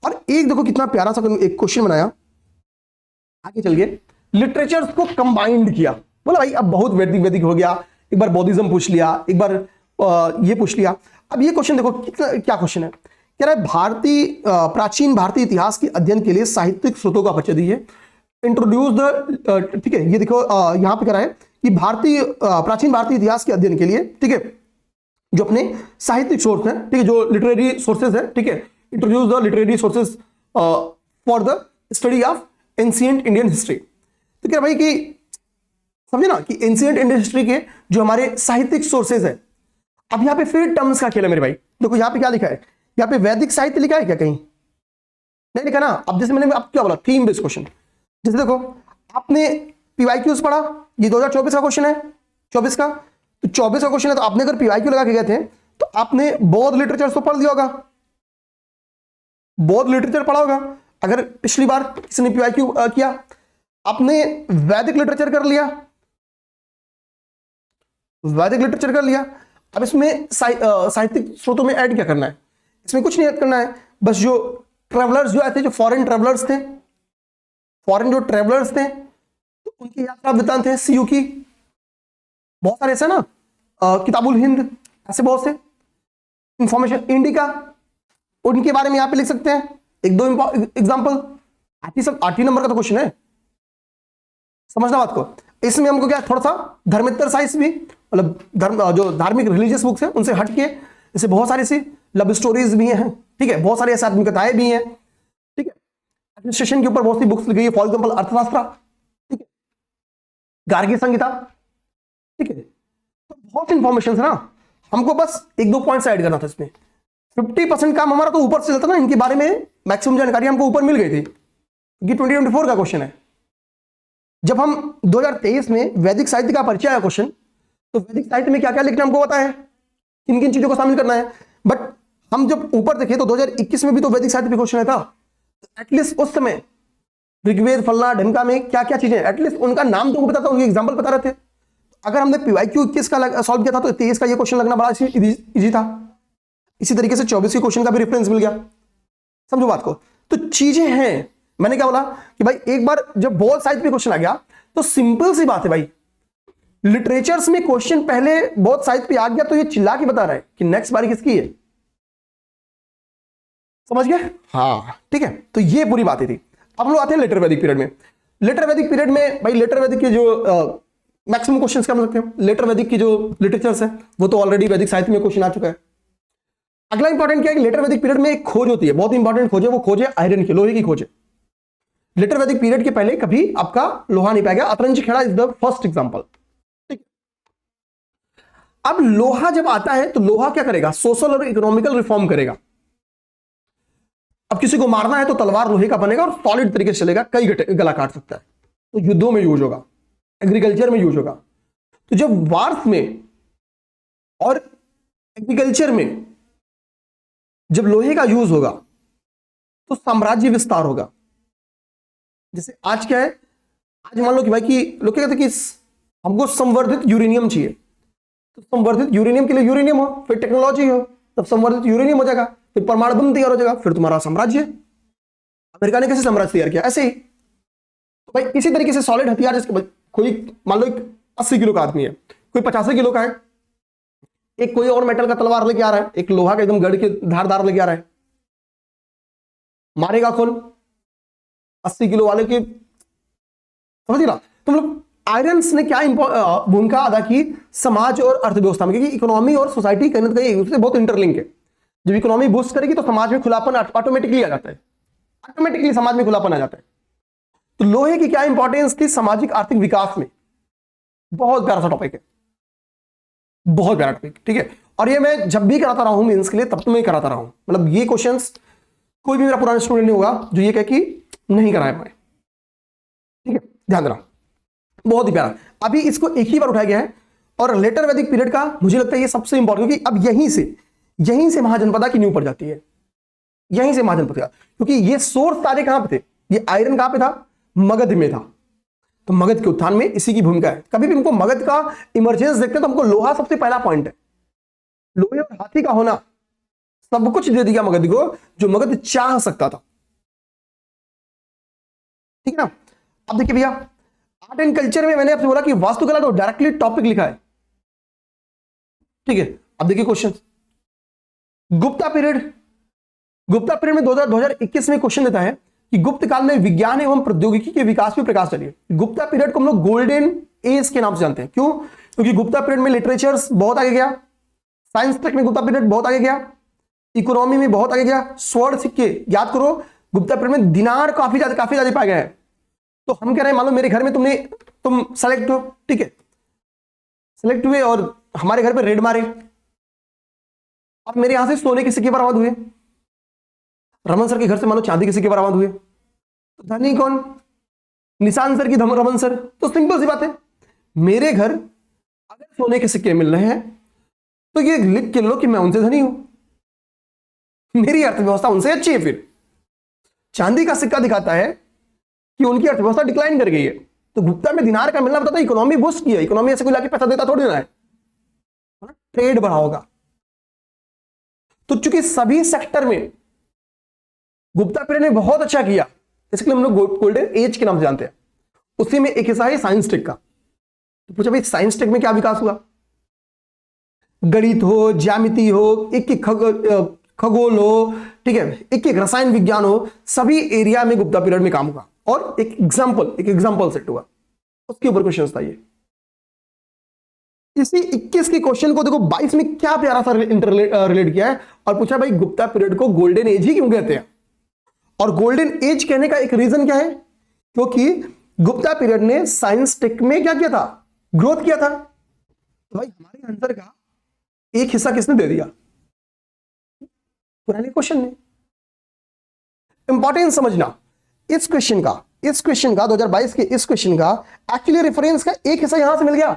और एक देखो कितना प्यारा सा एक क्वेश्चन बनाया, आगे चल गए, लिटरेचर्स को कंबाइंड किया। बोला भाई अब बहुत वैदिक वैदिक हो गया, एक बार बौद्धिज्म पूछ लिया, एक बार ये पूछ लिया। अब ये क्वेश्चन देखो क्या क्वेश्चन है, कह रहा है भारतीय प्राचीन भारतीय इतिहास के अध्ययन के लिए साहित्यिक स्रोतों का परिचय दीजिए। इंट्रोड्यूस द, ठीक है, ये देखो यहां पे कह रहा है कि भारतीय प्राचीन भारतीय इतिहास के अध्ययन के लिए, ठीक है, जो अपने साहित्यिक सोर्स हैं, ठीक है, जो लिटरेरी सोर्सेज है, ठीक है, introduce the literary sources for the study of ancient Indian history. तो क्या भाई कि समझे ना कि एंशिएंट इंडियन हिस्ट्री के जो हमारे साहित्यिक सोर्सेज है। अब यहां पे फिर टर्म्स का खेल है मेरे भाई। देखो यहां पे क्या लिखा है, यहां पे वैदिक साहित्य लिखा है क्या, कहीं नहीं लिखा ना। अब जैसे मैंने अब क्या बोला, थीम बेस्ड क्वेश्चन। जैसे देखो आपने पीवाईक्यूज पढ़ा, ये 2024 का क्वेश्चन है, 24 का, तो 24 का क्वेश्चन है, तो आपने अगर पीवाईक्यू लगा के गए थे तो आपने बौद्ध लिटरेचर तो पढ़ लिया होगा, बौद्ध लिटरेचर पढ़ा होगा। अगर पिछली बार किसी ने पीवाईक्यू किया, आपने वैदिक लिटरेचर कर लिया, वैदिक लिटरेचर कर लिया। अब इसमें साहित्यिक स्रोतों में ऐड क्या करना है, इसमें कुछ नहीं ऐड करना है, बस जो ट्रेवलर्स जो आए थे, जो फॉरेन ट्रेवलर्स थे, फॉरेन जो ट्रेवलर्स थे, तो उनकी यात्रा वृत्तांत है, सीयू की, बहुत सारे ऐसे ना, किताबुल हिंद, ऐसे बहुत से इंफॉर्मेशन, इंडिका, उनके बारे में यहां पे लिख सकते हैं, एक दो एग्जांपल। 8 नंबर का तो क्वेश्चन है, समझना बात को। इसमें हमको क्या थोड़ा सा धर्मेतर साइंस भी, मतलब धर्म जो धार्मिक रिलीजियस बुक्स हैं उनसे हट के, जैसे बहुत सारी सी लव स्टोरीज भी हैं, ठीक है, बहुत सारी ऐसी आत्मकथाएं भी हैं, ठीक है, एडमिनिस्ट्रेशन के ऊपर बहुत सी बुक्स लिखी है, फॉर एग्जांपल अर्थशास्त्र, ठीक है, गार्गी संहिता, ठीक है, तो बहुत इंफॉर्मेशन है ना। हमको बस एक दो पॉइंट्स ऐड करना था इसमें। 50% काम हमारा तो ऊपर से चलता ना, इनके बारे में मैक्सिमम जानकारी हमको ऊपर मिल गई थी, ये 2024 का क्वेश्चन है। जब हम 2023 में वैदिक साहित्य का परिचय आया क्वेश्चन, तो वैदिक साहित्य में क्या क्या लिखना हमको पता है, किन किन चीजों को शामिल करना है। बट हम जब ऊपर देखें तो 2021 में भी तो वैदिक साहित्य पे क्वेश्चन आया था, एटलीस्ट उस समय ऋग्वेद फलना ढंका में क्या क्या चीजें, एटलीस्ट उनका नाम तुमको पता था, उनके एग्जाम्पल बता रहे थे। अगर हमने पीवाईक्यू 21 का सॉल्व किया था तो 23 का ये क्वेश्चन लगना बड़ा इजी था। इसी तरीके से 24 के क्वेश्चन का भी रेफरेंस मिल गया, समझो बात को। तो चीजें हैं, मैंने क्या बोला कि भाई एक बार जब बहुत साइड पे क्वेश्चन आ गया तो सिंपल सी बात है भाई, लिटरेचर्स में क्वेश्चन पहले बहुत साइड पे आ गया तो ये चिल्ला के बता रहा है कि नेक्स्ट बारी किसकी है, समझ गए? हाँ ठीक है, तो ये पूरी बातें थी। अब लोग आते हैं लेटर वैदिक पीरियड में। लेटर वैदिक पीरियड में भाई लेटर वैदिक के जो मैक्सिमम क्वेश्चंस क्या सकते हैं, लेटर वैदिक की जो लिटरेचर्स है वो तो ऑलरेडी वैदिक साहित्य में क्वेश्चन आ चुका है। अगला इंपॉर्टेंट क्या है कि लेटर वैदिक पीरियड में एक खोज होती है, बहुत इंपॉर्टेंट खोज है, वो खोज है आयरन की, लोहे की खोज है। लेटर वैदिक पीरियड के पहले कभी आपका लोहा नहीं पाया गया। Atranji Khera is the first example. ठीक, अब लोहा जब आता है तो लोहा क्या करेगा, सोशल और इकोनॉमिकल रिफॉर्म करेगा। अब किसी को मारना है तो तलवार लोहे का बनेगा और सॉलिड तरीके से चलेगा, कई गला काट सकता है, तो युद्धों में यूज होगा, एग्रीकल्चर में यूज होगा। तो जब वार्स में और एग्रीकल्चर में जब लोहे का यूज होगा तो साम्राज्य विस्तार होगा। जैसे आज क्या है, आज मान लो कि भाई कि लोग क्या कहते हैं कि हमको संवर्धित यूरेनियम चाहिए, तो संवर्धित यूरेनियम के लिए यूरेनियम हो, फिर टेक्नोलॉजी हो, तब संवर्धित यूरेनियम हो जाएगा, फिर परमाणु बम तैयार हो जाएगा, फिर तुम्हारा साम्राज्य। अमेरिका ने कैसे साम्राज्य तैयार किया, ऐसे ही। तो भाई इसी तरीके से सॉलिड हथियार, जिसके कोई मान लो एक 80 किलो का आदमी है, कोई 85 किलो का है, एक कोई और मेटल का तलवार लेके आ रहा है, एक लोहा का एकदम गढ़ के धारदार लेके आ रहा है, मारेगा कौन, 80 किलो वाले के, समझ ना। तो मतलब आयरन्स ने क्या भूमिका अदा की समाज और अर्थव्यवस्था में, क्योंकि इकोनॉमी और सोसाइटी कहीं ना कहीं उससे बहुत इंटरलिंक है। जब इकोनॉमी बूस्ट करेगी तो समाज में खुलापन ऑटोमेटिकली आ जाता है, ऑटोमेटिकली समाज में खुलापन आ जाता है। तो लोहे की क्या इंपॉर्टेंस थी सामाजिक आर्थिक विकास में, बहुत प्यारा सा टॉपिक है, बहुत प्यारा टॉपिक, ठीक है। और ये मैं जब भी कराता रहा हूं मेंस के लिए, तब तो मैं कराता रहा हूं, मतलब ये क्वेश्चंस कोई भी मेरा पुराना स्टूडेंट नहीं होगा जो ये कहे कि नहीं कराया मैं, ठीक है, ध्यान देना, बहुत ही प्यारा। अभी इसको एक ही बार उठाया गया है और लेटर वैदिक पीरियड का मुझे लगता है ये सबसे इंपॉर्टेंट, क्योंकि अब यहीं से यहीं से महाजनपदा की नींव पड़ जाती है, यहीं से महाजनपदा, क्योंकि ये सोर्स सारे कहां पे थे, ये आयरन कहां पे था, मगध में था। तो मगध के उत्थान में इसी की भूमिका है। कभी भी हमको मगध का इमरजेंस देखते हैं तो हमको लोहा सबसे पहला पॉइंट है। लोहे और हाथी का होना सब कुछ दे दिया मगध को जो मगध चाह सकता था। ठीक है ना। अब देखिए भैया, आर्ट एंड कल्चर में मैंने आपसे बोला कि वास्तुकला तो डायरेक्टली टॉपिक लिखा है। ठीक है, अब देखिए क्वेश्चन, गुप्ता पीरियड में 2021 में क्वेश्चन देता है कि गुप्त काल में विज्ञान एवं प्रौद्योगिकी के विकास में प्रकाश डालिए। गुप्ता पीरियड को हम लोग गोल्डन एज के नाम से जानते हैं। क्यों? क्योंकि गुप्ता पीरियड में लिटरेचर्स बहुत आगे गया, साइंस टेक में गुप्ता पीरियड बहुत आगे गया, इकोनॉमी में बहुत आगे गया, स्वर्ण सिक्के याद करो गुप्ता पीरियड में दिनार काफी ज्यादा पाए गए हैं। तो हम कह रहे हैं मान लो मेरे घर में तुम सेलेक्ट हो, ठीक है, सेलेक्ट हुए और हमारे घर पे रेड मारे, अब मेरे यहां से सोने के सिक्के बरामद हुए, रमन सर के घर से मानो चांदी के सिक्के बरामद हुए, तो धनी कौन? निशान सर की रमन सर। तो सिंपल सी बात है, मेरे घर अगर सोने के सिक्के मिल रहे हैं तो ये लिख के लो कि मैं उनसे धनी हूं, मेरी अर्थव्यवस्था उनसे अच्छी है। फिर चांदी का सिक्का दिखाता है कि उनकी अर्थव्यवस्था डिक्लाइन कर गई है। तो गुप्ता में दिनार का मिलना बताता है इकोनॉमी बूस्ट किया। इकोनॉमी ऐसे कोई लाके पैसा देता थोड़ी ना है, ट्रेड बढ़ा होगा। तो चूंकि सभी सेक्टर में गुप्ता पीरियड ने बहुत अच्छा किया, इसलिए हम लोग गोल्डन एज के नाम से जानते हैं। उसी में एक हिस्सा है साइंस टेक का। तो पूछा भाई साइंस टेक में क्या विकास हुआ? गणित हो, ज्यामिति हो, एक खगोल हो, ठीक है, एक रसायन विज्ञान हो, सभी एरिया में गुप्ता पीरियड में काम हुआ। और एक एग्जांपल सेट हुआ, उसके ऊपर क्वेश्चन था ये। इसी 21 के क्वेश्चन को देखो 22 में क्या प्यारा सा रिलेट किया है और पूछा भाई गुप्ता पीरियड को गोल्डन एज ही क्यों कहते हैं? और गोल्डन एज कहने का एक रीजन क्या है? क्योंकि गुप्ता पीरियड ने साइंस टेक में क्या किया था? ग्रोथ किया था। तो भाई हमारे आंसर का एक हिस्सा किसने दे दिया? पुराने क्वेश्चन ने। इंपॉर्टेंस समझना, इस क्वेश्चन का 2022 के इस क्वेश्चन का एक्चुअली रेफरेंस का एक हिस्सा यहां से मिल गया,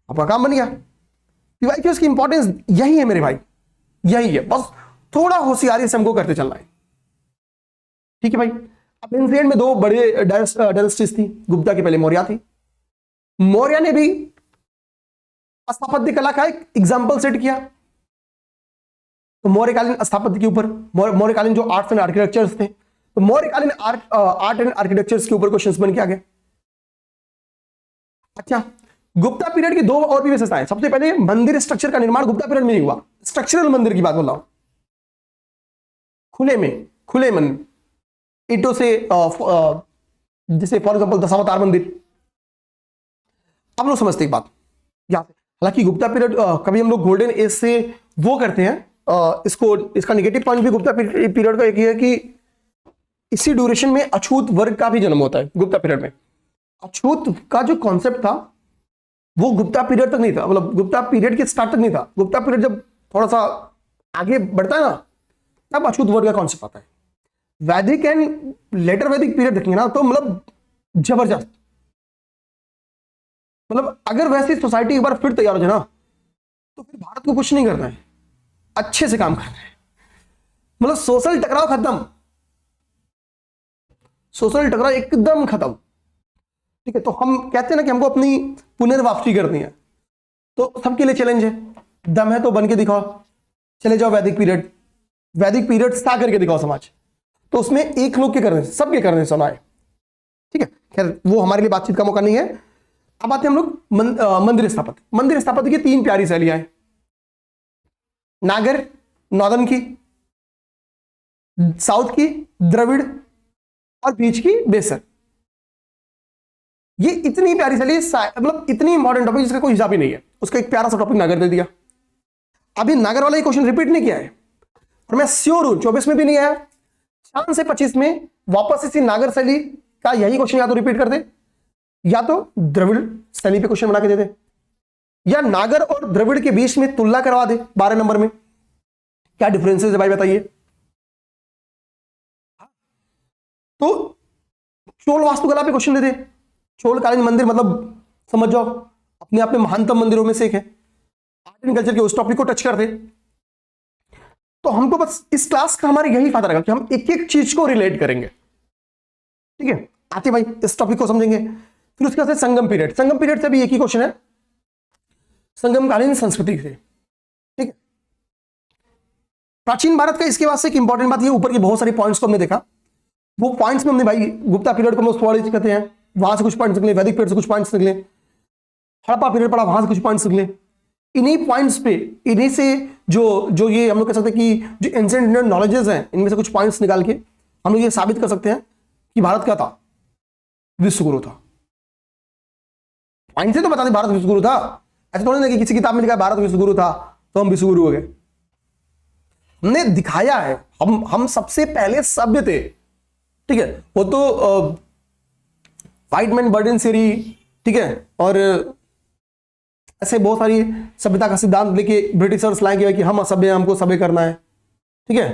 आपका काम बन गया। पीवाईक्यूज की इंपॉर्टेंस यही है मेरे भाई, यही है। बस थोड़ा होशियारी से हमको करते चलना है। ठीक है भाई। अब एंशिएंट में दो बड़े डायनेस्टीज थी। गुप्ता के पहले मौर्य थी। मौर्य ने भी स्थापत्य कला का एक एग्जाम्पल सेट किया। तो मौर्यकालीन स्थापत्य के ऊपर, मौर्यकालीन जो आर्ट्स एंड आर्किटेक्चर्स थे, तो मौर्यकालीन आर्ट एंड आर्किटेक्चर्स के ऊपर क्वेश्चंस बन के आ गए। अच्छा, गुप्ता पीरियड की दो और भी विशेषताएं। सबसे पहले मंदिर स्ट्रक्चर का निर्माण गुप्ता पीरियड में नहीं हुआ। स्ट्रक्चरल मंदिर की बात बोल रहा हूं, खुले मंदिर, ईंटों से, जैसे फॉर एग्जांपल दशावतार मंदिर। अब लोग समझते एक बात यहां से, हालांकि गुप्ता पीरियड कभी हम लोग गोल्डन एज से वो करते हैं, इसका नेगेटिव पॉइंट भी गुप्ता पीरियड का एक ही है कि इसी ड्यूरेशन में अछूत वर्ग का भी जन्म होता है। गुप्ता पीरियड में अछूत का जो कॉन्सेप्ट था वो गुप्ता पीरियड तक नहीं था, मतलब गुप्ता पीरियड के स्टार्ट तक नहीं था। गुप्ता पीरियड जब थोड़ा सा आगे बढ़ता है ना, तब अछूत वर्ग का कॉन्सेप्ट आता है। वैदिक एंड लेटर वैदिक पीरियड देखेंगे ना तो मतलब जबरदस्त, मतलब अगर वैसी सोसाइटी एक बार फिर तैयार हो जाए ना तो फिर भारत को कुछ नहीं करना है, अच्छे से काम करना है। मतलब सोशल टकराव खत्म, सोशल टकराव एकदम खत्म। ठीक है, तो हम कहते हैं ना कि हमको अपनी पुनर्वापसी करनी है, तो सबके लिए चैलेंज है। दम है तो बन के दिखाओ, चले जाओ वैदिक पीरियड सा करके दिखाओ समाज। तो उसमें एक लोग के करने से, सबके करने से होना है। ठीक है, खैर वो हमारे लिए बातचीत का मौका नहीं है। अब आते हैं हम लोग मंदिर स्थापत्य की तीन प्यारी शैलियां हैं। नागर नॉर्दर्न की, साउथ की द्रविड़, और बीच की बेसर। ये इतनी प्यारी शैली, मतलब इतनी इंपॉर्टेंट टॉपिक जिसका कोई हिसाब ही नहीं है। उसका एक प्यारा सा टॉपिक नागर दे दिया। अभी नागर वाला क्वेश्चन रिपीट नहीं किया है और मैं श्योर हूं 24 में भी नहीं आया, 4 से 25 में वापस इसी नागर शैली का यही क्वेश्चन या तो रिपीट कर दे या तो द्रविड़ शैली पे क्वेश्चन बना के दे दे, या नागर और द्रविड़ के बीच में तुलना करवा दे 12 नंबर में। क्या डिफरेंसेस है भाई बताइए। तो चोल वास्तुकला पे क्वेश्चन दे दे। चोलकालीन मंदिर मतलब समझ जाओ अपने आप में महानतम मंदिरों में से एक है। आर्ट कल्चर के उस टॉपिक को टच कर दे। तो हमको बस इस क्लास का हमारा यही फायदा रहेगा कि हम एक एक चीज को रिलेट करेंगे। ठीक है, आते भाई इस टॉपिक को समझेंगे। फिर उसके बाद संगम पीरियड। संगम पीरियड से भी एक ही क्वेश्चन है, संगमकालीन संस्कृति से। ठीक है, प्राचीन भारत का इसके बाद से एक इंपॉर्टेंट बात ये, ऊपर की बहुत सारी पॉइंट्स को हमने देखा, वो पॉइंट्स में हमने भाई गुप्ता पीरियड को हम स्वर्ण कहते हैं, वहां से कुछ पॉइंट्स निकले, वैदिक पीरियड से कुछ पॉइंट्स निकले, हड़प्पा पीरियड पड़ा वहां से कुछ पॉइंट्स निकले। इन्हीं पॉइंट्स पे, इन्हीं से जो ये हम लोग कह सकते हैं कि जो एंशिएंट इंडियन नॉलेजेस हैं, इनमें से कुछ पॉइंट्स निकाल के हम लोग ये साबित कर सकते हैं कि भारत क्या था, विश्वगुरु था। पॉइंट से तो बता दें भारत विश्वगुरु था, ऐसा थोड़ी ना कि किसी किताब में लिखा भारत विश्वगुरु था तो हम विश्वगुरु हो गए। हमने दिखाया है, हम सबसे पहले सभ्य थे। ठीक है, वो तो व्हाइट मैन बर्डन सीरी, ठीक है, और ऐसे बहुत सारी सभ्यता का सिद्धांत लेके ब्रिटिशर्स लाएंगे कि हम असभ्य हैं, हमको सभ्य करना है। ठीक है,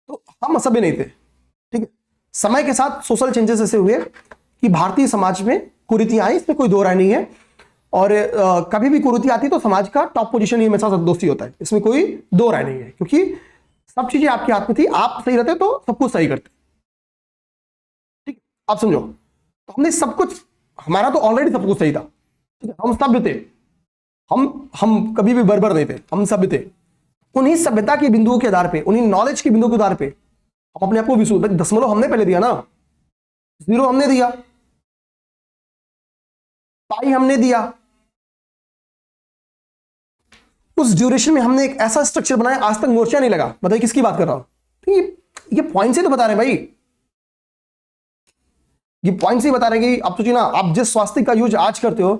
तो हम असभ्य नहीं थे। ठीक है, समय के साथ सोशल चेंजेस ऐसे हुए कि भारतीय समाज में कुरीति आई, इसमें कोई दो राय नहीं है। और कभी भी कुरीति आती तो समाज का टॉप पोजीशन ही हमेशा दोस्ती होता है, इसमें कोई दो राय नहीं है, क्योंकि सब चीजें आपके हाथ में थी, आप सही रहते तो सब कुछ सही करते। ठीक, आप समझो, तो हमने सब कुछ, हमारा तो ऑलरेडी सब कुछ सही था। ठीक है, हम सभ्य थे, हम कभी भी बर्बर नहीं थे, हम सभ्य थे। उन्हीं सभ्यता के बिंदुओं के आधार पे, उन्हीं नॉलेज के बिंदुओं के आधार पे हम अपने आप को विश्व, दशमलव हमने पहले दिया ना, 0 हमने दिया, पाई हमने दिया। उस ड्यूरेशन में हमने एक ऐसा स्ट्रक्चर बनाया, आज तक मोर्चा नहीं लगा। बताइए किसकी बात कर रहा हूं? तो ये पॉइंट से तो बता रहे हैं भाई, ये पॉइंट से बता रहे हैं कि आप सोचिए ना, आप जिस स्वास्तिक का यूज आज करते हो,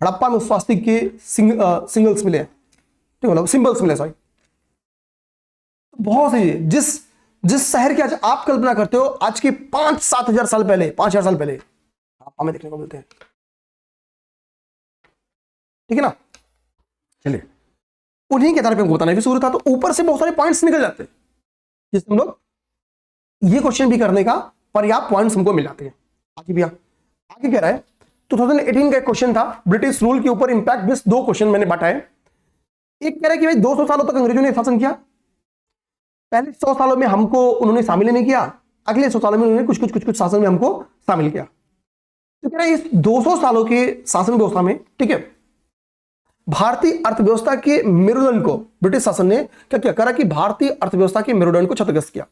हड़प्पा में उस स्वास्तिक के सिंगल्स मिले, ठीक है, सिंबल्स मिले, सॉरी। बहुत सही है, जिस शहर की आज आप कल्पना करते हो, आज के 5-7 हजार साल पहले, 5,000 साल पहले हड़प्पा में देखने को मिलते हैं। ठीक है ना, चलिए, उन्हीं के आधार पे हमको बताना है विश्वगुरु था। तो ऊपर से बहुत सारे पॉइंट्स निकल जाते हैं, जिससे हम लोग ये क्वेश्चन भी करने का पर्याप्त पॉइंट्स हमको मिल जाते हैं। आगे भैया, आगे कह रहा है 2018 का एक क्वेश्चन था, ब्रिटिश रूल के ऊपर इंपैक्ट बेस्ड। 2 क्वेश्चन मैंने बांटा है। एक कह रहा है कि भाई 200 सालों तक अंग्रेजों ने शासन किया, पहले 100 सालों में हमको उन्होंने शामिल नहीं किया, अगले 100 सालों में उन्होंने कुछ शासन में हमको शामिल किया। तो कह रहा है इस 200 सालों के शासन व्यवस्था में, ठीक है, भारतीय अर्थव्यवस्था के मेरुदंड को ब्रिटिश शासन ने क्या किया, करा कि भारतीय अर्थव्यवस्था के मेरुदंड को क्षतिग्रस्त किया।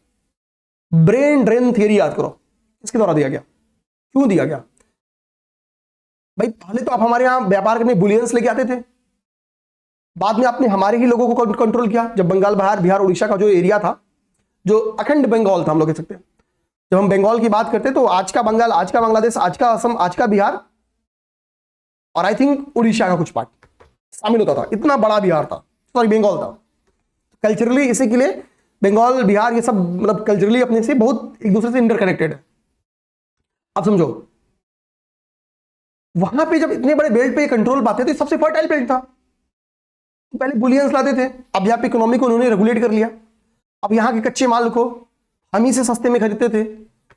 ब्रेन ड्रेन थियरी याद करो, किसके द्वारा दिया गया, क्यों दिया गया? भाई पहले तो आप हमारे यहां व्यापार करने बुलियंस लेके आते थे, बाद में आपने हमारे ही लोगों को कंट्रोल किया। जब बंगाल, बिहार, उड़ीसा का जो एरिया था, जो अखंड बंगाल था, हम लोग कह सकते हैं, जब हम बंगाल की बात करते तो आज का बंगाल, आज का बांग्लादेश, आज का असम, आज का बिहार और आई थिंक उड़ीसा का कुछ पार्ट शामिल होता था। इतना बड़ा बिहार था, सॉरी बंगाल था। कल्चरली इसी के लिए बंगाल, बिहार, ये सब मतलब कल्चरली अपने से बहुत एक दूसरे से इंटरकनेक्टेड है। आप समझो, वहां पे जब इतने बड़े बेल्ट पे कंट्रोल पाते थे, सबसे फर्टाइल बेल्ट था। पहले बुलियंस लाते थे, अब यहाँ पे इकोनॉमी को उन्होंने रेगुलेट कर लिया। अब यहाँ के कच्चे माल को हम ही से सस्ते में खरीदते थे,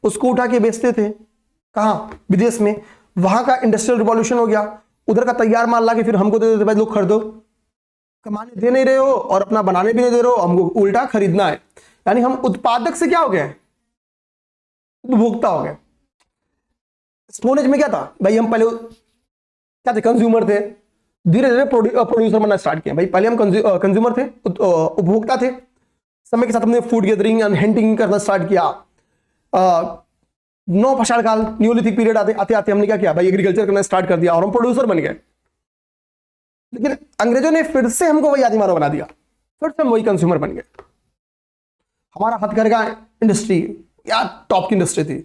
उसको उठा के बेचते थे, कहाँ, विदेश में। वहां का इंडस्ट्रियल रिवॉल्यूशन हो गया, उधर का तैयार माल ला के फिर हमको दे देते, भाई लोग खरीदो। कमाने दे नहीं रहे हो और अपना बनाने भी नहीं दे रहे हो, हमको उल्टा खरीदना है। यानी हम उत्पादक से क्या हो गए, उपभोक्ता हो गए। स्टोन एज में क्या था भाई, हम पहले क्या थे, कंज्यूमर थे, धीरे धीरे प्रोड्यूसर बनना स्टार्ट किया। भाई पहले हम कंज्यूमर थे, उपभोक्ता थे। समय के साथ हमने फूड गैदरिंग एंड हंटिंग करना स्टार्ट किया। नौपाषाण काल, न्यूलिथिक पीरियड आते आते हमने क्या किया भाई, एग्रीकल्चर करना स्टार्ट कर दिया और हम प्रोड्यूसर बन गए। लेकिन अंग्रेजों ने फिर से हमको वही आदि मानव बना दिया, फिर से हम वही कंज्यूमर बन गए। हमारा हथकरघा इंडस्ट्री या टॉप की इंडस्ट्री थी।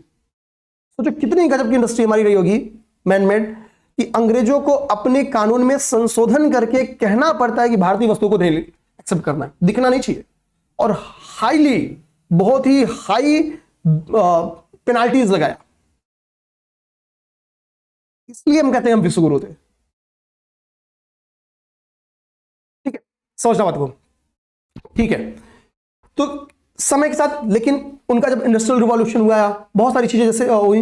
सोचो कितनी गजब की इंडस्ट्री हमारी रही होगी मैनमेड, कि अंग्रेजों को अपने कानून में संशोधन करके कहना पड़ता है कि भारतीय वस्तुओं को नहीं एक्सेप्ट करना है, दिखना नहीं चाहिए, और हाईली, बहुत ही हाई पेनाल्टीज लगाया। इसलिए हम कहते हैं हम विश्वगुरु थे। ठीक है, समझना बात को, ठीक है। तो समय के साथ, लेकिन उनका जब इंडस्ट्रियल रिवॉल्यूशन हुआ, बहुत सारी चीजें जैसे हुई,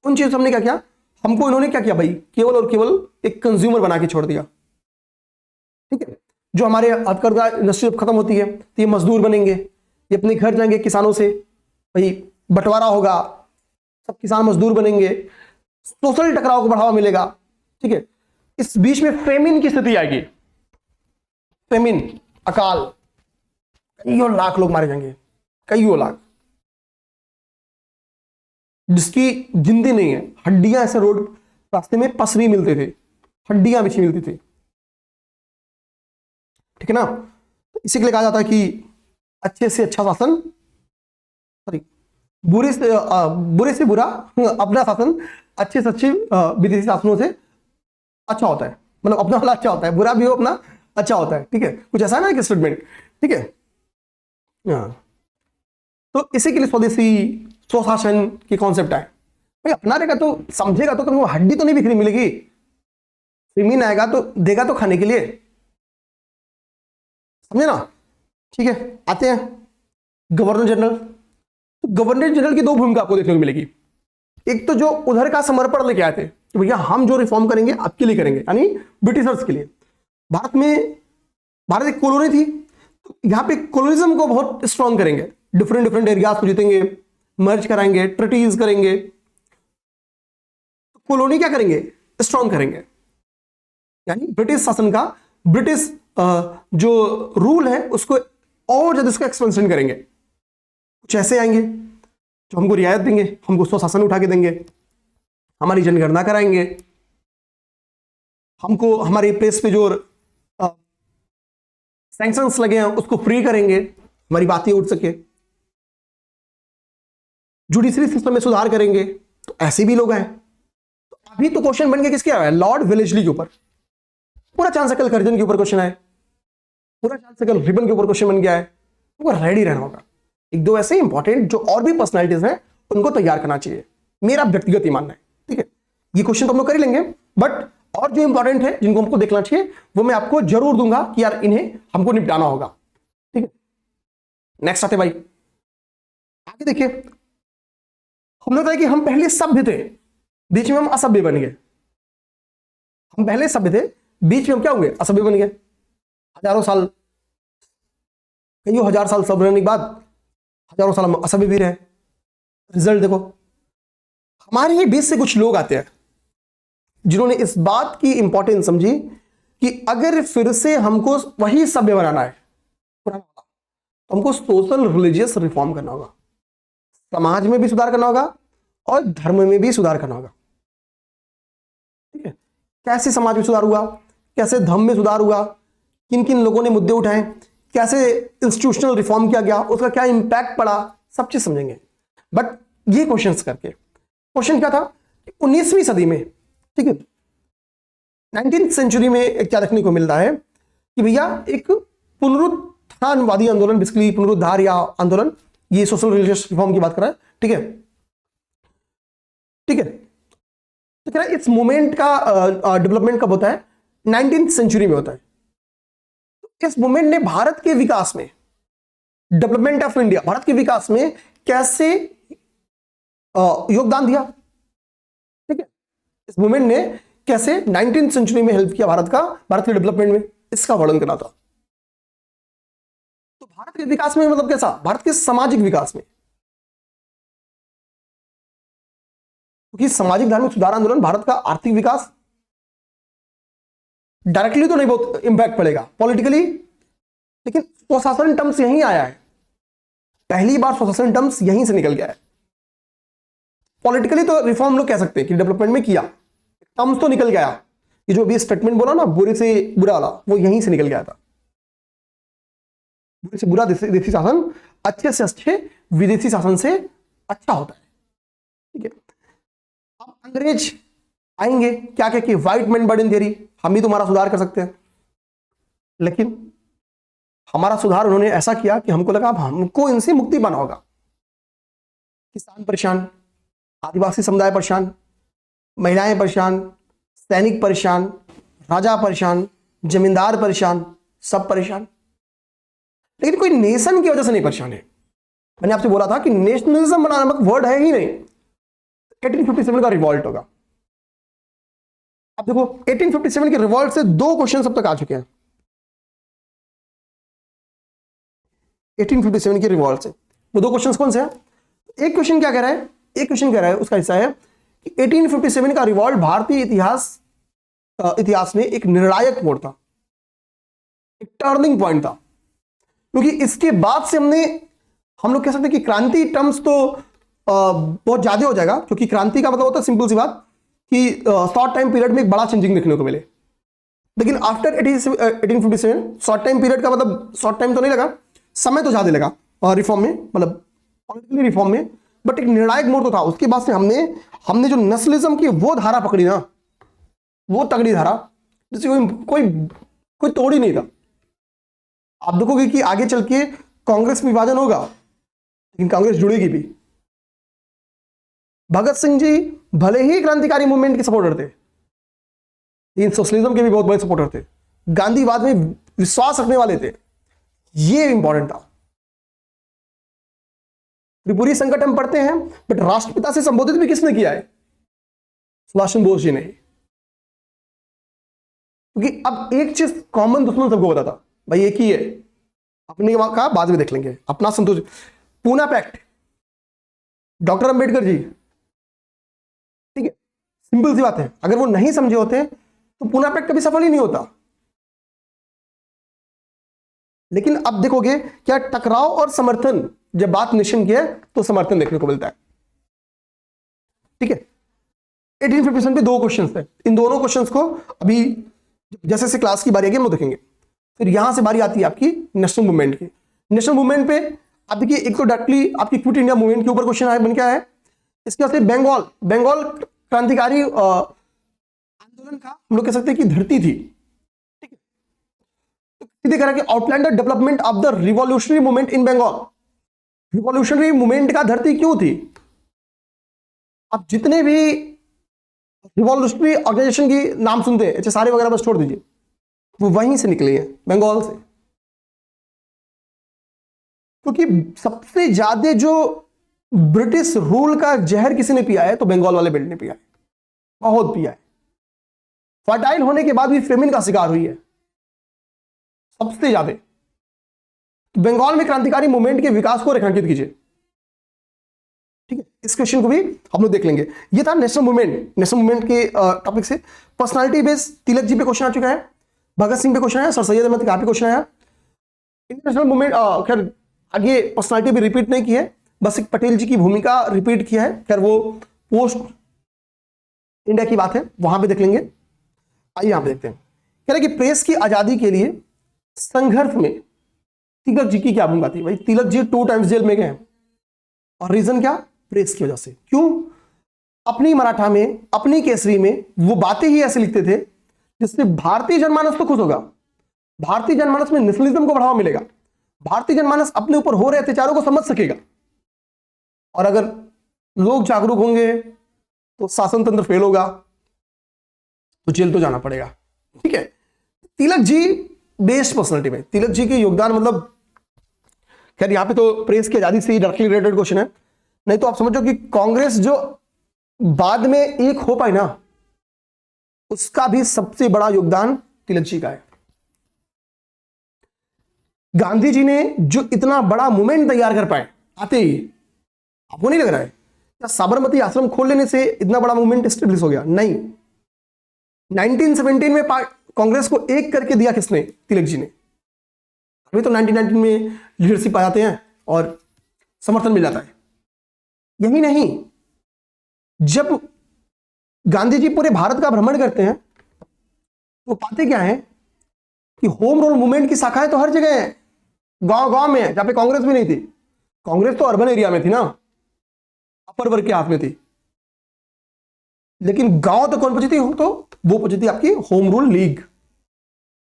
उन चीजों से हमने क्या किया, हमको इन्होंने क्या किया भाई, केवल और केवल एक कंज्यूमर बना के छोड़ दिया। ठीक है। जो हमारे हथकरघा इंडस्ट्री खत्म होती है तो ये मजदूर बनेंगे, ये अपने घर जाएंगे किसानों से, भाई बंटवारा होगा, सब किसान मजदूर बनेंगे, सोशल टकराव को बढ़ावा मिलेगा। ठीक है। इस बीच में फेमिन की स्थिति आएगी, फेमिन, अकाल, कईयों लाख लोग मारे जाएंगे, कईयों लाख, जिसकी गिनती नहीं है। हड्डियां ऐसे रोड रास्ते में पसरी मिलते थे, हड्डियां बिछी मिलती थी। ठीक है ना। तो इसी के लिए कहा जाता है कि अच्छे से अच्छा शासन, सॉरी, बुरे से बुरा अपना शासन अच्छे से अच्छे विदेशी शासनों से अच्छा होता है, मतलब अपना वाला अच्छा होता है, बुरा भी हो अपना अच्छा होता है। ठीक है, कुछ ऐसा ना एक स्टेटमेंट। ठीक है। हाँ, तो इसी के लिए स्वदेशी स्वशासन की कॉन्सेप्ट है। भाई अपना रहेगा तो समझेगा तो तुमको हड्डी तो नहीं बिखरी मिलेगी, जमीन आएगा तो देगा तो खाने के लिए, समझे ना। ठीक है, आते हैं गवर्नर जनरल। तो गवर्नर जनरल की दो भूमिका आपको देखने को मिलेगी। एक तो जो उधर का समर्पण लेके आए थे कि भैया हम जो रिफॉर्म करेंगे आपके लिए करेंगे, यानी ब्रिटिशर्स के लिए। भारत एक कॉलोनी थी, तो यहां पे कॉलोनिज्म को बहुत स्ट्रांग करेंगे, डिफरेंट डिफरेंट एरियाज को जीतेंगे, मर्ज कराएंगे, ट्रीटीज करेंगे, तो कॉलोनी क्या करेंगे, स्ट्रांग करेंगे। यानी ब्रिटिश शासन का, ब्रिटिश जो रूल है उसको और ज्यादा इसको एक्सपेंशन करेंगे। कुछ ऐसे आएंगे जो हमको रियायत देंगे, हमको स्वशासन उठा के देंगे, हमारी जनगणना कराएंगे, हमको हमारे प्रेस पे जो सैंक्शंस लगे हैं उसको फ्री करेंगे, हमारी बातें उठ सके, जुडिशरी सिस्टम में सुधार करेंगे। तो ऐसे भी लोग हैं। तो अभी तो क्वेश्चन बन गया किसके आया, लॉर्ड वेलेस्ली के ऊपर। पूरा चांस कल कर्जन के ऊपर क्वेश्चन है, पूरा चांस कल रिबन के ऊपर क्वेश्चन बन गया है। वो रेडी रहना होगा। एक दो ऐसे इंपॉर्टेंट जो और भी पर्सनालिटीज हैं उनको तैयार करना चाहिए, मेरा व्यक्तिगत ही मानना है। ठीक है, ये क्वेश्चन तो हम लोग कर ही लेंगे, बट और जो इंपॉर्टेंट है जिनको हमको देखना चाहिए वो मैं आपको जरूर दूंगा कि यार इन्हें हमको निपटाना होगा। ठीक है, नेक्स्ट आते भाई, आगे देखिए। हम लोग कि हम पहले सभ्य थे, बीच में हम असभ्य बन गए। हम पहले सभ्य थे, बीच में हम क्या होंगे, असभ्य बन गए। हजारों साल, कईयों हजार साल सभ्य रहने के बाद हजारों साल हम असभ्य भी रहे। रिजल्ट देखो, हमारे ही बीच से कुछ लोग आते हैं जिन्होंने इस बात की इंपॉर्टेंस समझी कि अगर फिर से हमको वही सभ्य बनाना है पुराना, तो हमको सोशल रिलीजियस रिफॉर्म करना होगा, समाज में भी सुधार करना होगा और धर्म में भी सुधार करना होगा। ठीक है, कैसे समाज में सुधार हुआ, कैसे धर्म में सुधार हुआ, किन किन लोगों ने मुद्दे उठाए, कैसे इंस्टीट्यूशनल रिफॉर्म किया गया, उसका क्या इंपैक्ट पड़ा, सब चीज समझेंगे। बट ये क्वेश्चंस करके, क्वेश्चन क्या था, 19वीं सदी में, ठीक है, 19th सेंचुरी में एक क्या देखने को मिल रहा है कि भैया एक पुनरुत्थानवादी आंदोलन, बेसिकली पुनरुद्धार या आंदोलन, ये सोशल रिलीजियस रिफॉर्म की बात कर रहा है। ठीक है, ठीक है। तो क्या इस मूवमेंट का डेवलपमेंट कब होता है, 19th सेंचुरी में होता है। इस मूवमेंट ने भारत के विकास में, डेवलपमेंट ऑफ इंडिया, भारत के विकास में कैसे योगदान दिया। ठीक है, इस मूवमेंट ने कैसे 19th सेंचुरी में हेल्प किया भारत का, भारत के डेवलपमेंट में, इसका वर्णन करना था। तो भारत के विकास में मतलब कैसा, भारत के सामाजिक विकास में, क्योंकि सामाजिक धार्मिक सुधार आंदोलन भारत का आर्थिक विकास डायरेक्टली तो नहीं बहुत इंपैक्ट पड़ेगा, पॉलिटिकली, लेकिन स्वशासन टर्म्स यहीं आया है, पहली बार स्वशासन टर्म्स यहीं से निकल गया है। पॉलिटिकली तो रिफॉर्म लोग कह सकते हैं कि डेवलपमेंट में किया, टर्म्स तो निकल गया। ये जो भी स्टेटमेंट बोला ना, बुरे से बुरा वाला, वो यहीं से निकल गया था। बुरे से बुरा देशी शासन अच्छे से अच्छे विदेशी शासन से अच्छा होता है। ठीक है, अब अंग्रेज आएंगे, क्या कह के व्हाइट मैन बर्डन थ्योरी, हम ही तुम्हारा सुधार कर सकते हैं। लेकिन हमारा सुधार उन्होंने ऐसा किया कि हमको लगा अब हमको इनसे मुक्ति पाना होगा। किसान परेशान, आदिवासी समुदाय परेशान, महिलाएं परेशान, सैनिक परेशान, राजा परेशान, जमींदार परेशान, सब परेशान। लेकिन कोई नेशन की वजह से नहीं परेशान है। मैंने आपसे बोला था कि नेशनलिज्म नामक वर्ड है ही नहीं। 1857 का रिवॉल्ट होगा। अब देखो 1857 के रिवॉल्ट से दो क्वेश्चन अब तक आ चुके हैं। 1857 के रिवॉल्ट से। वो दो क्वेश्चंस कौन से हैं? एक क्वेश्चन क्या कह रहा है, एक क्वेश्चन कह रहा है उसका हिस्सा है कि 1857 का रिवॉल्ट भारतीय इतिहास में एक निर्णायक मोड़ था, एक टर्निंग पॉइंट था, क्योंकि इसके बाद से हम लोग कह सकते हैं कि क्रांति टर्म्स तो बहुत ज्यादा हो जाएगा, क्योंकि क्रांति का मतलब होता है सिंपल सी बात कि शॉर्ट टाइम पीरियड में एक बड़ा चेंजिंग देखने को मिले। लेकिन आफ्टर 1857 शॉर्ट टाइम पीरियड का मतलब शॉर्ट टाइम तो नहीं लगा, समय तो ज्यादा लगा रिफॉर्म में, मतलब पॉलिटिकली रिफॉर्म में, बट एक निर्णायक मोड़ तो था। उसके बाद से हमने जो नेशनलिज्म की वो धारा पकड़ी ना, वो तगड़ी धारा जिसे कोई तोड़ ही नहीं था। आप देखोगे कि आगे चल के कांग्रेस में विभाजन होगा, लेकिन कांग्रेस जुड़ेगी भी। भगत सिंह जी भले ही क्रांतिकारी मूवमेंट के सपोर्टर थे, लेकिन सोशलिज्म के भी बहुत बड़े सपोर्टर थे, गांधीवाद में विश्वास रखने वाले थे। ये इंपॉर्टेंट था। त्रिपुरी संकट हम पढ़ते हैं, बट राष्ट्रपिता से संबोधित भी किसने किया है? सुभाष चंद्र बोस जी ने। क्योंकि अब एक चीज कॉमन दुश्मन सबको पता था, भाई एक ही है, अपने का बाद में देख लेंगे, अपना संतोष। पूना पैक्ट, डॉक्टर अंबेडकर जी, ठीक है, सिंपल सी बात है, अगर वो नहीं समझे होते तो पूना पैक्ट कभी सफल ही नहीं होता। लेकिन अब देखोगे क्या टकराव और समर्थन, जब बात नेशन की है तो समर्थन देखने को मिलता है। ठीक है, 1857 पे दो क्वेश्चंस थे, इन दोनों क्वेश्चंस को अभी जैसे से क्लास की बारी आएगी हम लोग देखेंगे। फिर यहां से बारी आती है आपकी नेशनल मूवमेंट की। नेशनल मूवमेंट पे आप देखिए, एक तो डायरेक्टली आपकी क्विट इंडिया मूवमेंट के ऊपर क्वेश्चन आया, बन क्या है इसके वास्ते, बंगाल क्रांतिकारी आंदोलन का हम लोग कह सकते हैं कि धरती थी। ठीक है, तो सीधे कह रहा कि outline the development of the revolutionary movement in Bengal. Revolutionary movement का धरती क्यों थी? आप जितने भी रिवॉल्यूशनरी ऑर्गेनाइजेशन की नाम सुनते हैं, ऐसे सारे वगैरह बस छोड़ दीजिए, वो वहीं से निकले हैं, बंगाल से। क्योंकि सबसे ज्यादा जो ब्रिटिश रूल का जहर किसी ने पिया है तो बंगाल वाले बेल्ट ने पिया है, बहुत पिया है। फर्टाइल होने के बाद भी फेमिन का शिकार हुई है सबसे ज्यादा। तो बंगाल में क्रांतिकारी मूवमेंट के विकास को रेखांकित कीजिए। ठीक है, इस क्वेश्चन को भी हम लोग देख लेंगे। ये था नेशनल मूवमेंट के टॉपिक से। पर्सनालिटी बेस तिलक जी पे क्वेश्चन आ चुका है, भगत सिंह पे क्वेश्चन आया, सर सैयद अहमद खान पे क्वेश्चन आया। इंटरनेशनल मूवमेंट खैर आगे पर्सनालिटी भी रिपीट नहीं की है, बस एक पटेल जी की भूमिका रिपीट किया है, खैर वो पोस्ट इंडिया की बात है, वहां पे देख लेंगे। आइए यहां पे देखते हैं। कह रहे कि प्रेस की आजादी के लिए संघर्ष में तिलक जी की क्या भूमिका थी? भाई तिलक जी 2 टाइम्स जेल में गए, और रीजन क्या? प्रेस की वजह से। क्यों? अपनी मराठा में, अपनी केसरी में वो बातें ही ऐसे लिखते थे जिससे भारतीय जनमानस तो खुश होगा, भारतीय जनमानस में नेशनलिज्म को बढ़ावा मिलेगा, भारतीय जनमानस अपने ऊपर हो रहे अत्याचारों को समझ सकेगा, और अगर लोग जागरूक होंगे तो शासन तंत्र फेल होगा, तो जेल तो जाना पड़ेगा। ठीक है, तिलक जी बेस्ट पर्सनालिटी में, तिलक जी के योगदान मतलब, खैर यहां पे तो प्रेस की आजादी से ही डायरेक्टली रिलेटेड क्वेश्चन है, नहीं तो आप समझो कि कांग्रेस जो बाद में एक हो पाई ना, उसका भी सबसे बड़ा योगदान तिलक जी का है। गांधी जी ने जो इतना बड़ा मूवमेंट तैयार कर पाए आते ही, आपको नहीं लग रहा है क्या साबरमती आश्रम खोल लेने से इतना बड़ा मूवमेंट एस्टेब्लिश हो गया? नहीं, 1917 में कांग्रेस को एक करके दिया किसने? तिलक जी ने। अभी तो 1919 में लीडरशिप आ जाते हैं और समर्थन मिल जाता है। यही नहीं, जब गांधी जी पूरे भारत का भ्रमण करते हैं तो पाते क्या है कि होम रूल मूवमेंट की शाखाएं तो हर जगह है, गांव गांव में है, जहां पे कांग्रेस भी नहीं थी। कांग्रेस तो अर्बन एरिया में थी ना, अपर वर्ग के हाथ में थी, लेकिन गांव तक कौन पहुंची थी? तो वो पहुंची थी आपकी होम रूल लीग।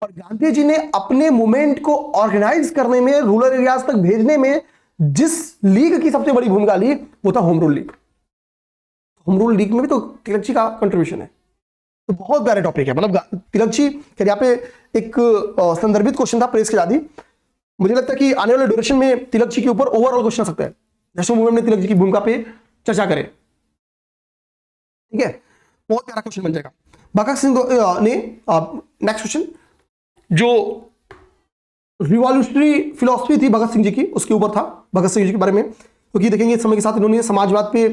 और गांधी जी ने अपने मूवमेंट को ऑर्गेनाइज करने में, रूरल एरियाज तक भेजने में जिस लीग की सबसे बड़ी भूमिका ली वो था home rule league. Home rule league में भी तो तिलक जी का कंट्रीब्यूशन है। तो बहुत प्यारे टॉपिक है, मतलब तिलक जी यहाँ पे एक संदर्भित क्वेश्चन था प्रेस की आजादी। मुझे लगता है कि आने वाले ड्यूरेशन में तिलक जी के ऊपर ओवरऑल क्वेश्चन आ सकता है, नेशनल मूवमेंट में तिलक जी की भूमिका पे चर्चा करें। ठीक है, बहुत प्यारा क्वेश्चन बन जाएगा। भगत सिंह ने नेक्स्ट क्वेश्चन, जो रिवॉल्यूशनरी फिलॉसफी थी भगत सिंह जी की, उसके ऊपर था भगत सिंह जी के बारे में, क्योंकि देखेंगे इस समय के साथ इन्होंने समाजवाद पे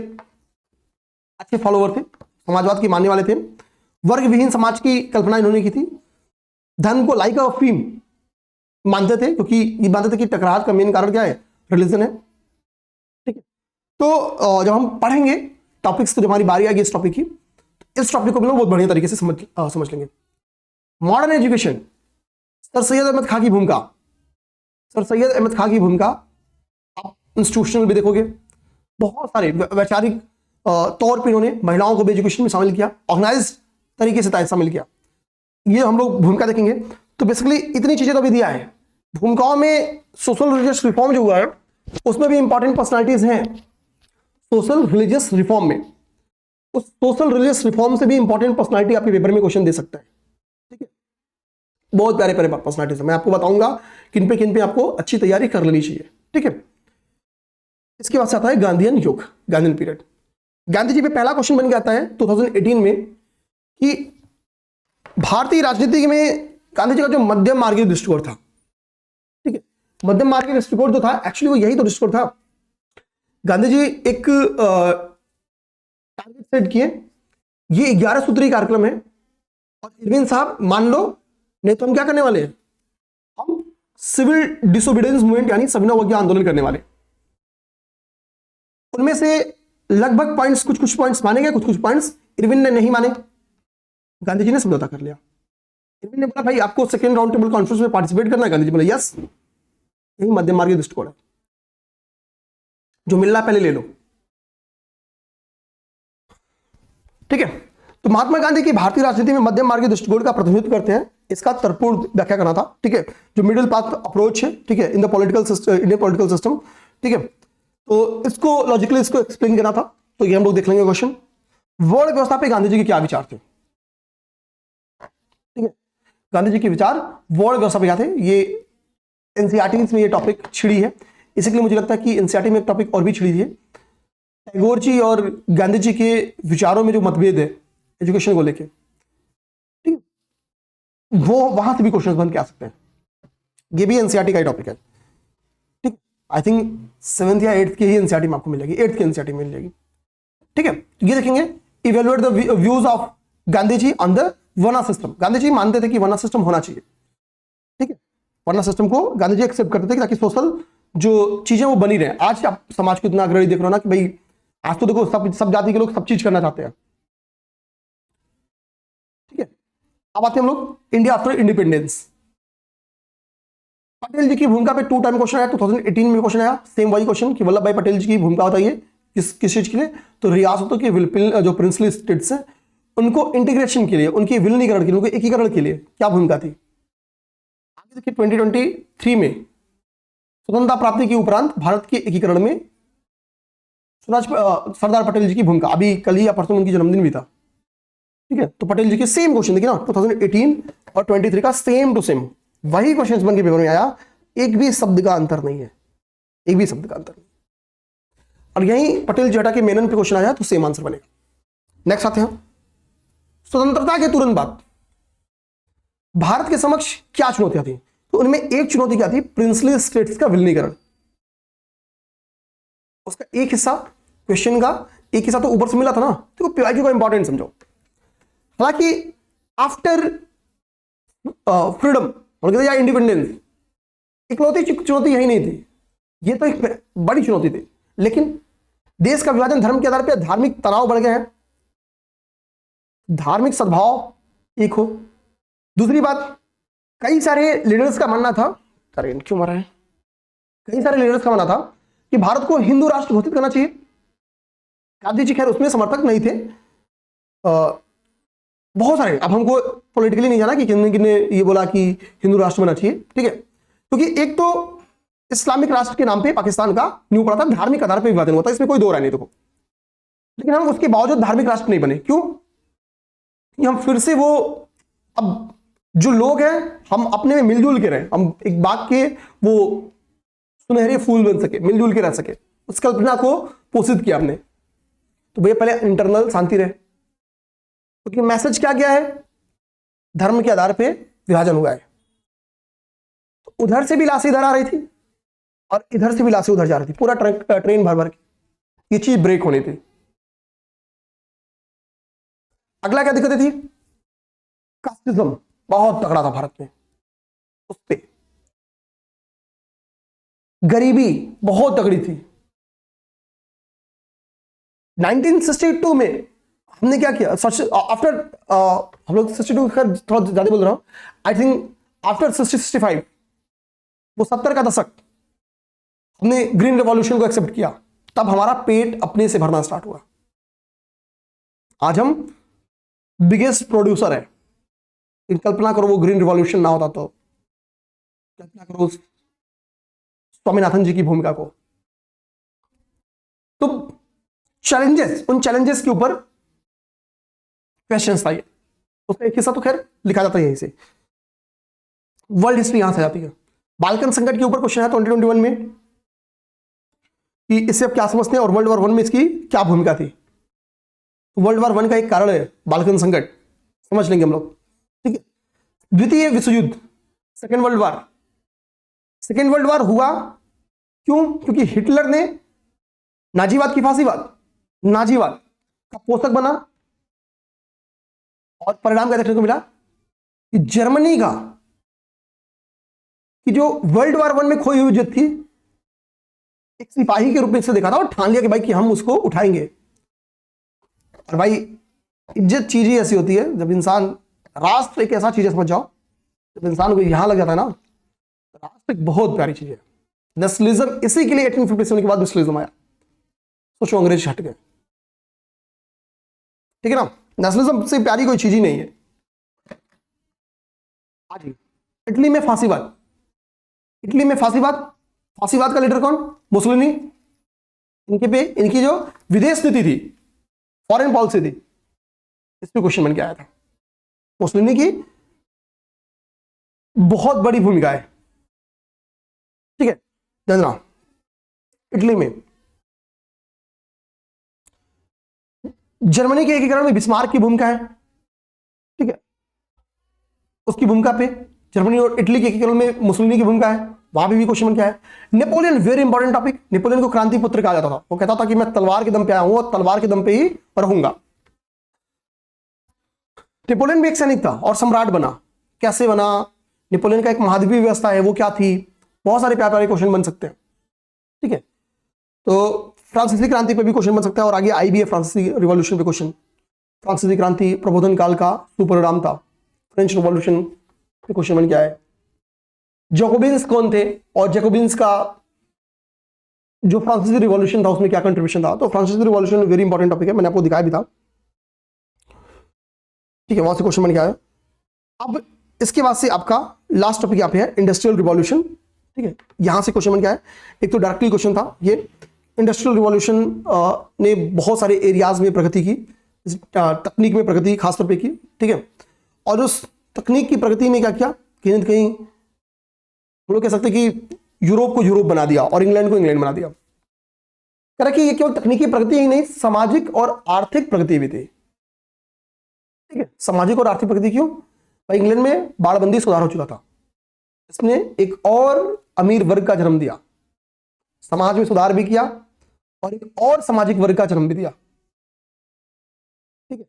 अच्छे फॉलोवर थे, समाजवाद के मानने वाले थे, वर्ग विहीन समाज की कल्पना इन्होंने की थी, धर्म को लाइक ऑफ फेम मानते थे, क्योंकि ये मानते थे कि टकराव का मेन कारण क्या है, रिलीजन है। ठीक है, तो जब हम पढ़ेंगे टॉपिक्स को, जब हमारी बारी आएगी इस टॉपिक की, तो इस टॉपिक को हम लोग बहुत बढ़िया तरीके से समझ लेंगे। Modern education, sir Syed Ahmad Khan की भूमिका, सर सैयद अहमद खां की भूमिका आप इंस्टीट्यूशनल भी देखोगे, बहुत सारे वैचारिक तौर पे इन्होंने महिलाओं को भी एजुकेशन में शामिल किया, ऑर्गेनाइज तरीके से शामिल किया, ये हम लोग भूमिका देखेंगे। तो बेसिकली इतनी चीजें तो अभी दिया है। भूमिकाओं में सोशल रिलीजियस रिफॉर्म जो हुआ है उसमें भी इंपॉर्टेंट पर्सनालिटीज हैं। सोशल रिलीजियस रिफॉर्म में, उस सोशल रिलीजियस रिफॉर्म से भी इंपॉर्टेंट पर्सनालिटी आपके पेपर में क्वेश्चन दे सकता है। ठीक है, बहुत प्यारे प्यारे पर्सनालिटीज, मैं आपको बताऊंगा किन पे आपको अच्छी तैयारी कर लेनी चाहिए। ठीक है, इसके बाद से आता है गांधीयन युग, गांधीयन पीरियड। गांधी जी पे पहला क्वेश्चन बन के आता है 2018 में कि भारतीय राजनीति में गांधी जी का जो मध्यम मार्गीय दृष्टिकोण था, ठीक है, मध्यम मार्गीय दृष्टिकोण जो था एक्चुअली वो यही तो दृष्टिकोण था। गांधी जी एक टारगेट सेट किए, ये 11 सूत्री कार्यक्रम है, और इरविन साहब मान लो, नहीं तो हम क्या करने वाले हैं, हम सिविल डिसोबीडियंस मूवमेंट यानी सविनय अवज्ञा आंदोलन करने वाले। उनमें से लगभग पॉइंट्स, कुछ पॉइंट्स माने गए, कुछ पॉइंट्स इरविन ने नहीं माने, गांधी जी ने समझौता कर लिया। इरविन ने बोला भाई आपको सेकेंड राउंड टेबल कॉन्फ्रेंस में पार्टिसिपेट करना है, गांधी जी बोले यस, यही मध्यम मार्गीय दृष्टिकोण है, जो मिलना पहले ले लो। ठीक है, तो महात्मा गांधी की भारतीय राजनीति में मध्यम मार्गीय दृष्टिकोण का प्रतिनिधित्व करते हैं, इसका तर्कपूर्ण व्याख्या करना था। ठीक है, जो मिडिल पाथ अप्रोच है, ठीक है, in the political system, Indian political system. ठीक है, तो इसको लॉजिकली इसको एक्सप्लेन करना था, तो ये हम लोग देख लेंगे क्वेश्चन। वर्ण व्यवस्था पे गांधी जी के क्या विचार थे? ठीक है, गांधी जी के विचार वर्ण व्यवस्था पे क्या थे? ये एनसीईआरटी में ये टॉपिक छिड़ी है, इसलिए मुझे लगता है कि एनसीईआरटी में एक टॉपिक और भी छिड़ी है। टैगोर जी और गांधी जी के विचारों में जो मतभेद है एजुकेशन को लेके, ठीक है, वो वहां से भी क्वेश्चन बन के आ सकते हैं। ये भी एनसीईआरटी का ही टॉपिक है। ठीक, आई थिंक 7th या 8th के ही एनसीईआरटी में आपको मिल जाएगी, 8th के एनसीईआरटी में मिल जाएगी। ठीक है, ये देखेंगे evaluate the views of Gandhi ji on the varna system. Gandhi ji मानते थे कि वर्ना सिस्टम होना चाहिए। ठीक है, वर्ना सिस्टम को गांधी जी एक्सेप्ट करते थे ताकि सोशल जो चीजें वो बनी रहे। आज आप समाज को इतना अग्रणी देख रहे हो ना कि भाई आज तो देखो सब जाति के लोग सब चीज करना चाहते हैं। ठीक है, अब आते हैं हम लोग इंडिया आफ्टर इंडिपेंडेंस। पटेल जी की भूमिका पे 2 टाइम क्वेश्चन आया, 2018 में क्वेश्चन आया, सेम वही क्वेश्चन कि वल्लभ भाई पटेल जी की भूमिका बताइए किस चीज के लिए? तो रियासतों के जो प्रिंसली स्टेट्स हैं उनको इंटीग्रेशन के लिए, उनके विलीनीकरण के लिए, उनके एकीकरण के लिए क्या भूमिका थी? आगे देखिए 2023 में स्वतंत्रता प्राप्ति के उपरांत भारत के एकीकरण में सरदार पटेल जी की भूमिका, अभी कल ही या परसों उनकी जन्मदिन भी था। ठीक है, तो पटेल जी के सेम क्वेश्चन देखिए ना, 2018 और 23 का सेम टू सेम वही क्वेश्चन बन के पेपर में आया, एक भी शब्द का अंतर नहीं है, एक भी शब्द का अंतर नहीं। और यही पटेल जी हटा के मेनन पे क्वेश्चन आया तो सेम आंसर बनेगा। नेक्स्ट आते हैं, स्वतंत्रता के तुरंत बाद भारत के समक्ष क्या चुनौतियां थी? तो उनमें एक चुनौती क्या थी? प्रिंसली स्टेट्स का विलीनीकरण। उसका एक हिस्सा क्वेश्चन का एक हिस्सा तो ऊपर से मिला था ना, तो पीवाईक्यू का इंपॉर्टेंट समझो। हालांकि आफ्टर फ्रीडम या इंडिपेंडेंस इकलौती चुनौती यही नहीं थी, ये तो एक बड़ी चुनौती थी, लेकिन देश का विभाजन धर्म के आधार पर, धार्मिक तनाव बढ़ गए हैं, धार्मिक सद्भाव एक हो। दूसरी बात, कई सारे लीडर्स का मानना था, अरे क्यों मारा है, कई सारे लीडर्स का मानना था कि भारत को हिंदू राष्ट्र घोषित करना चाहिए। गांधी जी खैर उसमें समर्थक नहीं थे, बहुत सारे, अब हमको पॉलिटिकली नहीं जाना कि किन्ने किन्ने ये बोला कि हिंदू राष्ट्र बनना चाहिए। ठीक है, क्योंकि एक तो इस्लामिक राष्ट्र के नाम पे पाकिस्तान का न्यू पड़ा था, धार्मिक आधार पर विभाजन हुआ था, इसमें कोई दो राय नहीं देखो, लेकिन हम उसके बावजूद धार्मिक राष्ट्र नहीं बने। क्यों? हम फिर से वो, अब जो लोग हैं हम अपने में मिलजुल के रहे, हम एक बाग के वो सुनहरे फूल बन सके, मिलजुल के रह सके, उस कल्पना को पोषित किया हमने। तो भैया पहले इंटरनल शांति रहे, क्योंकि मैसेज क्या गया है? धर्म के आधार पे विभाजन हुआ है। तो उधर से भी लाशें इधर आ रही थी और इधर से भी लाशें उधर जा रही थी, पूरा ट्रेन भर भर के, ये चीज ब्रेक होनी थी। अगला क्या दिक्कतें थी? कास्टिज्म बहुत तगड़ा था भारत में, उस पे गरीबी बहुत तगड़ी थी। 1962 में हमने क्या किया आफ्टर, हम लोग 62 थोड़ा ज्यादा बोल रहा हूं, आई थिंक आफ्टर 65 वो 70 का दशक, हमने ग्रीन रिवॉल्यूशन को एक्सेप्ट किया, तब हमारा पेट अपने से भरना स्टार्ट हुआ। आज हम बिगेस्ट प्रोड्यूसर है। कल्पना करो वो ग्रीन रिवॉल्यूशन ना होता तो, कल्पना करो स्वामीनाथन जी की भूमिका को। तो चैलेंजेस, उन चैलेंजेस के ऊपर क्वेश्चंस था, उसका एक हिस्सा तो खैर लिखा जाता है यहीं से, वर्ल्ड हिस्ट्री यहां से जाती है। बाल्कन संकट के ऊपर क्वेश्चन है 2021 में कि इससे आप क्या समझते हैं और वर्ल्ड वॉर 1 में इसकी क्या भूमिका थी। वर्ल्ड वॉर 1 का एक कारण है बाल्कन संकट, समझ लेंगे हम लोग, ठीक है। द्वितीय विश्व युद्ध, second world war, second world war हुआ क्यों? क्योंकि हिटलर ने नाजीवाद की फांसीवाद, नाजीवाद का पोषक बना और परिणाम क्या देखने को मिला कि जर्मनी का कि जो वर्ल्ड वॉर 1 में खोई हुई इज्जत थी, एक सिपाही के रूप में से देखा था और ठान लिया कि भाई कि हम उसको उठाएंगे। और भाई इज्जत चीज ही ऐसी होती है, जब इंसान, राष्ट्र एक ऐसा चीज है, समझ जाओ, जब इंसान को यहां लग जाता है ना, राष्ट्र एक बहुत प्यारी चीज है। नेशनलिज्म, इसी के लिए 1857 के बाद नेशनलिज्म आया, सोचो अंग्रेज हट गए, ठीक है ना। नेशनलिज्म से प्यारी कोई चीज ही नहीं है। आज इटली में फांसीवाद, इटली में फांसीवाद, फांसीवाद का लीडर कौन? मुसोलिनी। इनके पे इनकी जो विदेश नीति थी, फॉरेन पॉलिसी थी, इस पे क्वेश्चन बन के आया था। मुसोलिनी की बहुत बड़ी भूमिका है, ठीक है। ध्यान, इटली में जर्मनी के एकीकरण में बिस्मार्क की भूमिका है, ठीक है। उसकी भूमिका पे जर्मनी और इटली के एकीकरण में मुसोलिनी की भूमिका है, वहां भी क्वेश्चन क्या है। Napoleon, very important topic, Napoleon को क्रांति पुत्र कहा जाता था। वो कहता था कि मैं तलवार के दम पे आया हूं और तलवार के दम पे ही रहूंगा। नेपोलियन भी एक सैनिक था और सम्राट बना। कैसे बना? नेपोलियन का एक महाद्वीपीय व्यवस्था है, वो क्या थी? बहुत सारे प्यारे प्यारे क्वेश्चन बन सकते हैं, ठीक है। तो फ्रांसीसी क्रांति पे भी क्वेश्चन बन सकता है और आगे आई भी है फ्रांसीसी रिवॉल्यूशन पे क्वेश्चन। फ्रांसीसी क्रांति प्रबोधन काल का सुपरिणाम था। फ्रेंच रिवॉल्यूशन पे क्वेश्चन बन क्या है। जैकोबिन्स कौन थे और जैकोबिन्स का जो फ्रांसीसी रिवॉल्यूशन था उसमें क्या कंट्रीब्यूशन था। तो फ्रांसीसी रिवॉल्यूशन वेरी इंपॉर्टेंट टॉपिक है, मैंने आपको दिखाया भी था, ठीक है। वहां से क्वेश्चन बन क्या है। अब इसके बाद से आपका लास्ट टॉपिक यहाँ पे है इंडस्ट्रियल रिवॉल्यूशन, ठीक है। यहां से क्वेश्चन बन क्या है। एक तो डायरेक्टली क्वेश्चन था, ये इंडस्ट्रियल रिवॉल्यूशन ने बहुत सारे एरियाज में प्रगति की, तकनीक में प्रगति खासतौर पे की, ठीक है। और उस तकनीक की प्रगति में क्या किया, कहीं ना कहीं हम लोग कह सकते हैं कि यूरोप को यूरोप बना दिया और इंग्लैंड को इंग्लैंड बना दिया। कह रहा कि ये केवल तकनीकी प्रगति ही नहीं, सामाजिक और आर्थिक प्रगति भी थी, ठीक है। सामाजिक और आर्थिक प्रगति क्यों? भाई इंग्लैंड में बाड़बंदी सुधार हो चुका था, इसने एक और अमीर वर्ग का जन्म दिया, समाज में सुधार भी किया और एक और सामाजिक वर्ग का जन्म भी दिया, ठीक है।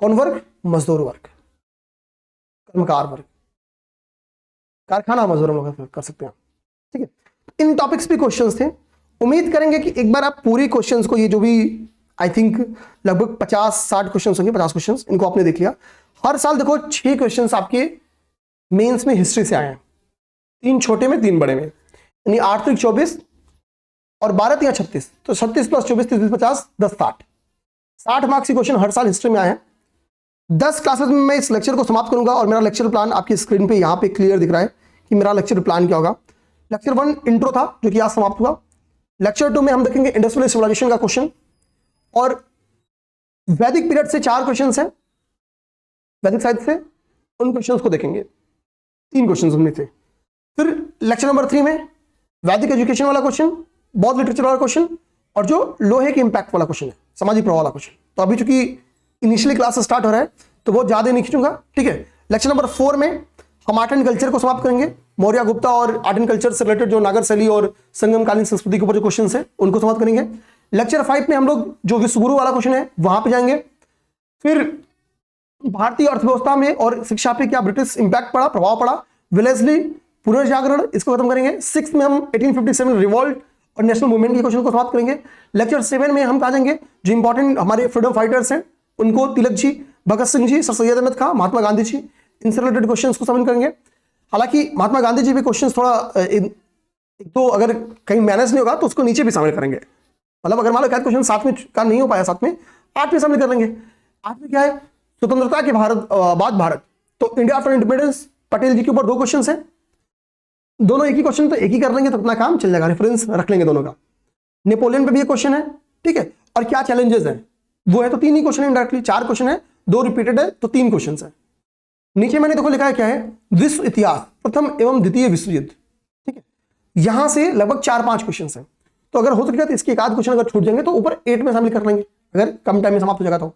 कौन वर्ग? मजदूर वर्ग, कर्मकार वर्ग, कारखाना मजदूर हम लोग कर सकते हैं, ठीक है। इन टॉपिक्स पे क्वेश्चंस थे। उम्मीद करेंगे कि एक बार आप पूरी क्वेश्चंस को, ये जो भी आई थिंक लगभग 50-60 क्वेश्चंस होंगे, 50 क्वेश्चंस, इनको आपने देख लिया। हर साल देखो 6 क्वेश्चंस आपके मेंस में हिस्ट्री से आए हैं, 3 छोटे में 3 बड़े में, यानी 8 3 24 और 12 3 36, तो 36 + 24 30 50 10 60 मार्क्स के क्वेश्चन हर साल हिस्ट्री में आए हैं। 10 क्लासेस में मैं इस लेक्चर को समाप्त करूंगा और मेरा लेक्चर प्लान आपकी स्क्रीन पे यहाँ पे क्लियर दिख रहा है कि मेरा लेक्चर प्लान क्या होगा। लेक्चर 1 इंट्रो था जो कि आज समाप्त हुआ। लेक्चर 2 में हम देखेंगे इंडस्ट्रियल सिविलाइजेशन का क्वेश्चन और वैदिक पीरियड से 4 क्वेश्चन है, वैदिक साहित्य से, उन क्वेश्चंस को देखेंगे, 3 क्वेश्चंस उनमें से। फिर लेक्चर नंबर 3 में वैदिक एजुकेशन वाला क्वेश्चन, बौद्ध लिटरेचर वाला क्वेश्चन और जो लोहे के इंपैक्ट वाला क्वेश्चन है, सामाजिक प्रभाव वाला क्वेश्चन। तो अभी चूंकि इनिशियली क्लास स्टार्ट हो रहा है तो बहुत ज्यादा नहीं खींचूंगा, ठीक है। लेक्चर नंबर 4 में हम आर्ट एंड कल्चर को समाप्त करेंगे मौर्य गुप्ता और आर्ट एंड कल्चर से रिलेटेड जो नागर शैली और संगमकालीन संस्कृति के ऊपर जो क्वेश्चन है उनको समाप्त करेंगे। लेक्चर 5 में हम लोग जो विश्वगुरु वाला क्वेश्चन है वहां पे जाएंगे। फिर भारतीय अर्थव्यवस्था में और शिक्षा पे क्या ब्रिटिश इंपैक्ट पड़ा, प्रभाव पड़ा, वेलेस्ली, पुनर्जागरण, इसको खत्म करेंगे। 6 में हम 1857 रिवॉल्ट और नेशनल मूवमेंट के क्वेश्चन को समाप्त करेंगे। लेक्चर 7 में हम कहा जाएंगे जो इंपॉर्टेंट हमारे फ्रीडम फाइटर्स हैं उनको, तिलक जी, भगत सिंह जी, सर सैयद अहमद खां, महात्मा गांधी जी, इनसे रिलेटेड क्वेश्चन को समझ करेंगे। हालांकि महात्मा गांधी जी भी क्वेश्चन थोड़ा एक तो अगर कहीं मैनेज नहीं होगा तो उसको नीचे भी शामिल करेंगे, मतलब अगर मान लो क्या क्वेश्चन 7 में का नहीं हो पाया 7 में 8 में शामिल कर लेंगे। 8 में क्या है, स्वतंत्रता के बाद भारत, तो इंडिया आफ्टर इंडिपेंडेंस, पटेल जी के ऊपर 2 क्वेश्चन है, दोनों एक ही क्वेश्चन, तो एक ही कर लेंगे तो अपना काम चल जाएगा, रेफरेंस रख लेंगे दोनों का। नेपोलियन पे भी एक क्वेश्चन है, ठीक है, और क्या चैलेंजेस हैं वो है, तो 3 ही क्वेश्चन है इंडायरेक्टली, 4 क्वेश्चन है, 2 रिपीटेड है तो 3 क्वेश्चन है। नीचे मैंने देखो लिखा है क्या है, विश्व इतिहास, प्रथम एवं द्वितीय विश्व युद्ध, ठीक है, यहां से लगभग 4-5 क्वेश्चन है, तो अगर हो सके तो इसके एक आध क्वेश्चन अगर छूट जाएंगे तो ऊपर 8 में शामिल कर लेंगे अगर कम टाइम में समाप्त हो जाएगा तो।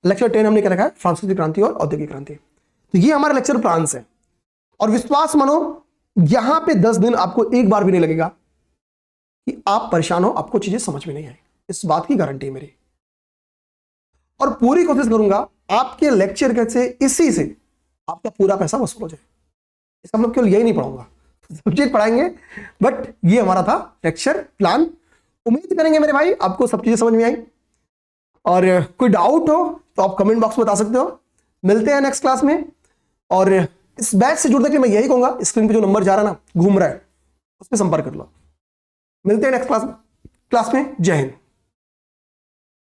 लेक्चर 10 हमने क्या रखा है, फ्रांसीसी क्रांति और औद्योगिक क्रांति। तो ये हमारे लेक्चर प्लान है, और विश्वास मानो यहां पे 10 दिन आपको एक बार भी नहीं लगेगा कि आप परेशान हो, आपको चीजें समझ में नहीं आई, इस बात की गारंटी है मेरी। और पूरी कोशिश करूंगा आपके लेक्चर से इसी से आपका पूरा पैसा वसूल हो जाए, इसका मतलब केवल यही नहीं पढ़ाऊंगा, सब चीज पढ़ाएंगे, बट ये हमारा था लेक्चर प्लान। उम्मीद करेंगे मेरे भाई आपको सब चीजें समझ में आई, और कोई डाउट हो तो आप कमेंट बॉक्स में बता सकते हो। मिलते हैं नेक्स्ट क्लास में, और इस बैच से जुड़ने के लिए मैं यही कहूंगा, स्क्रीन पे जो नंबर जा रहा है ना घूम रहा है, उस पर संपर्क कर लो। मिलते हैं नेक्स्ट क्लास में। जय हिंद।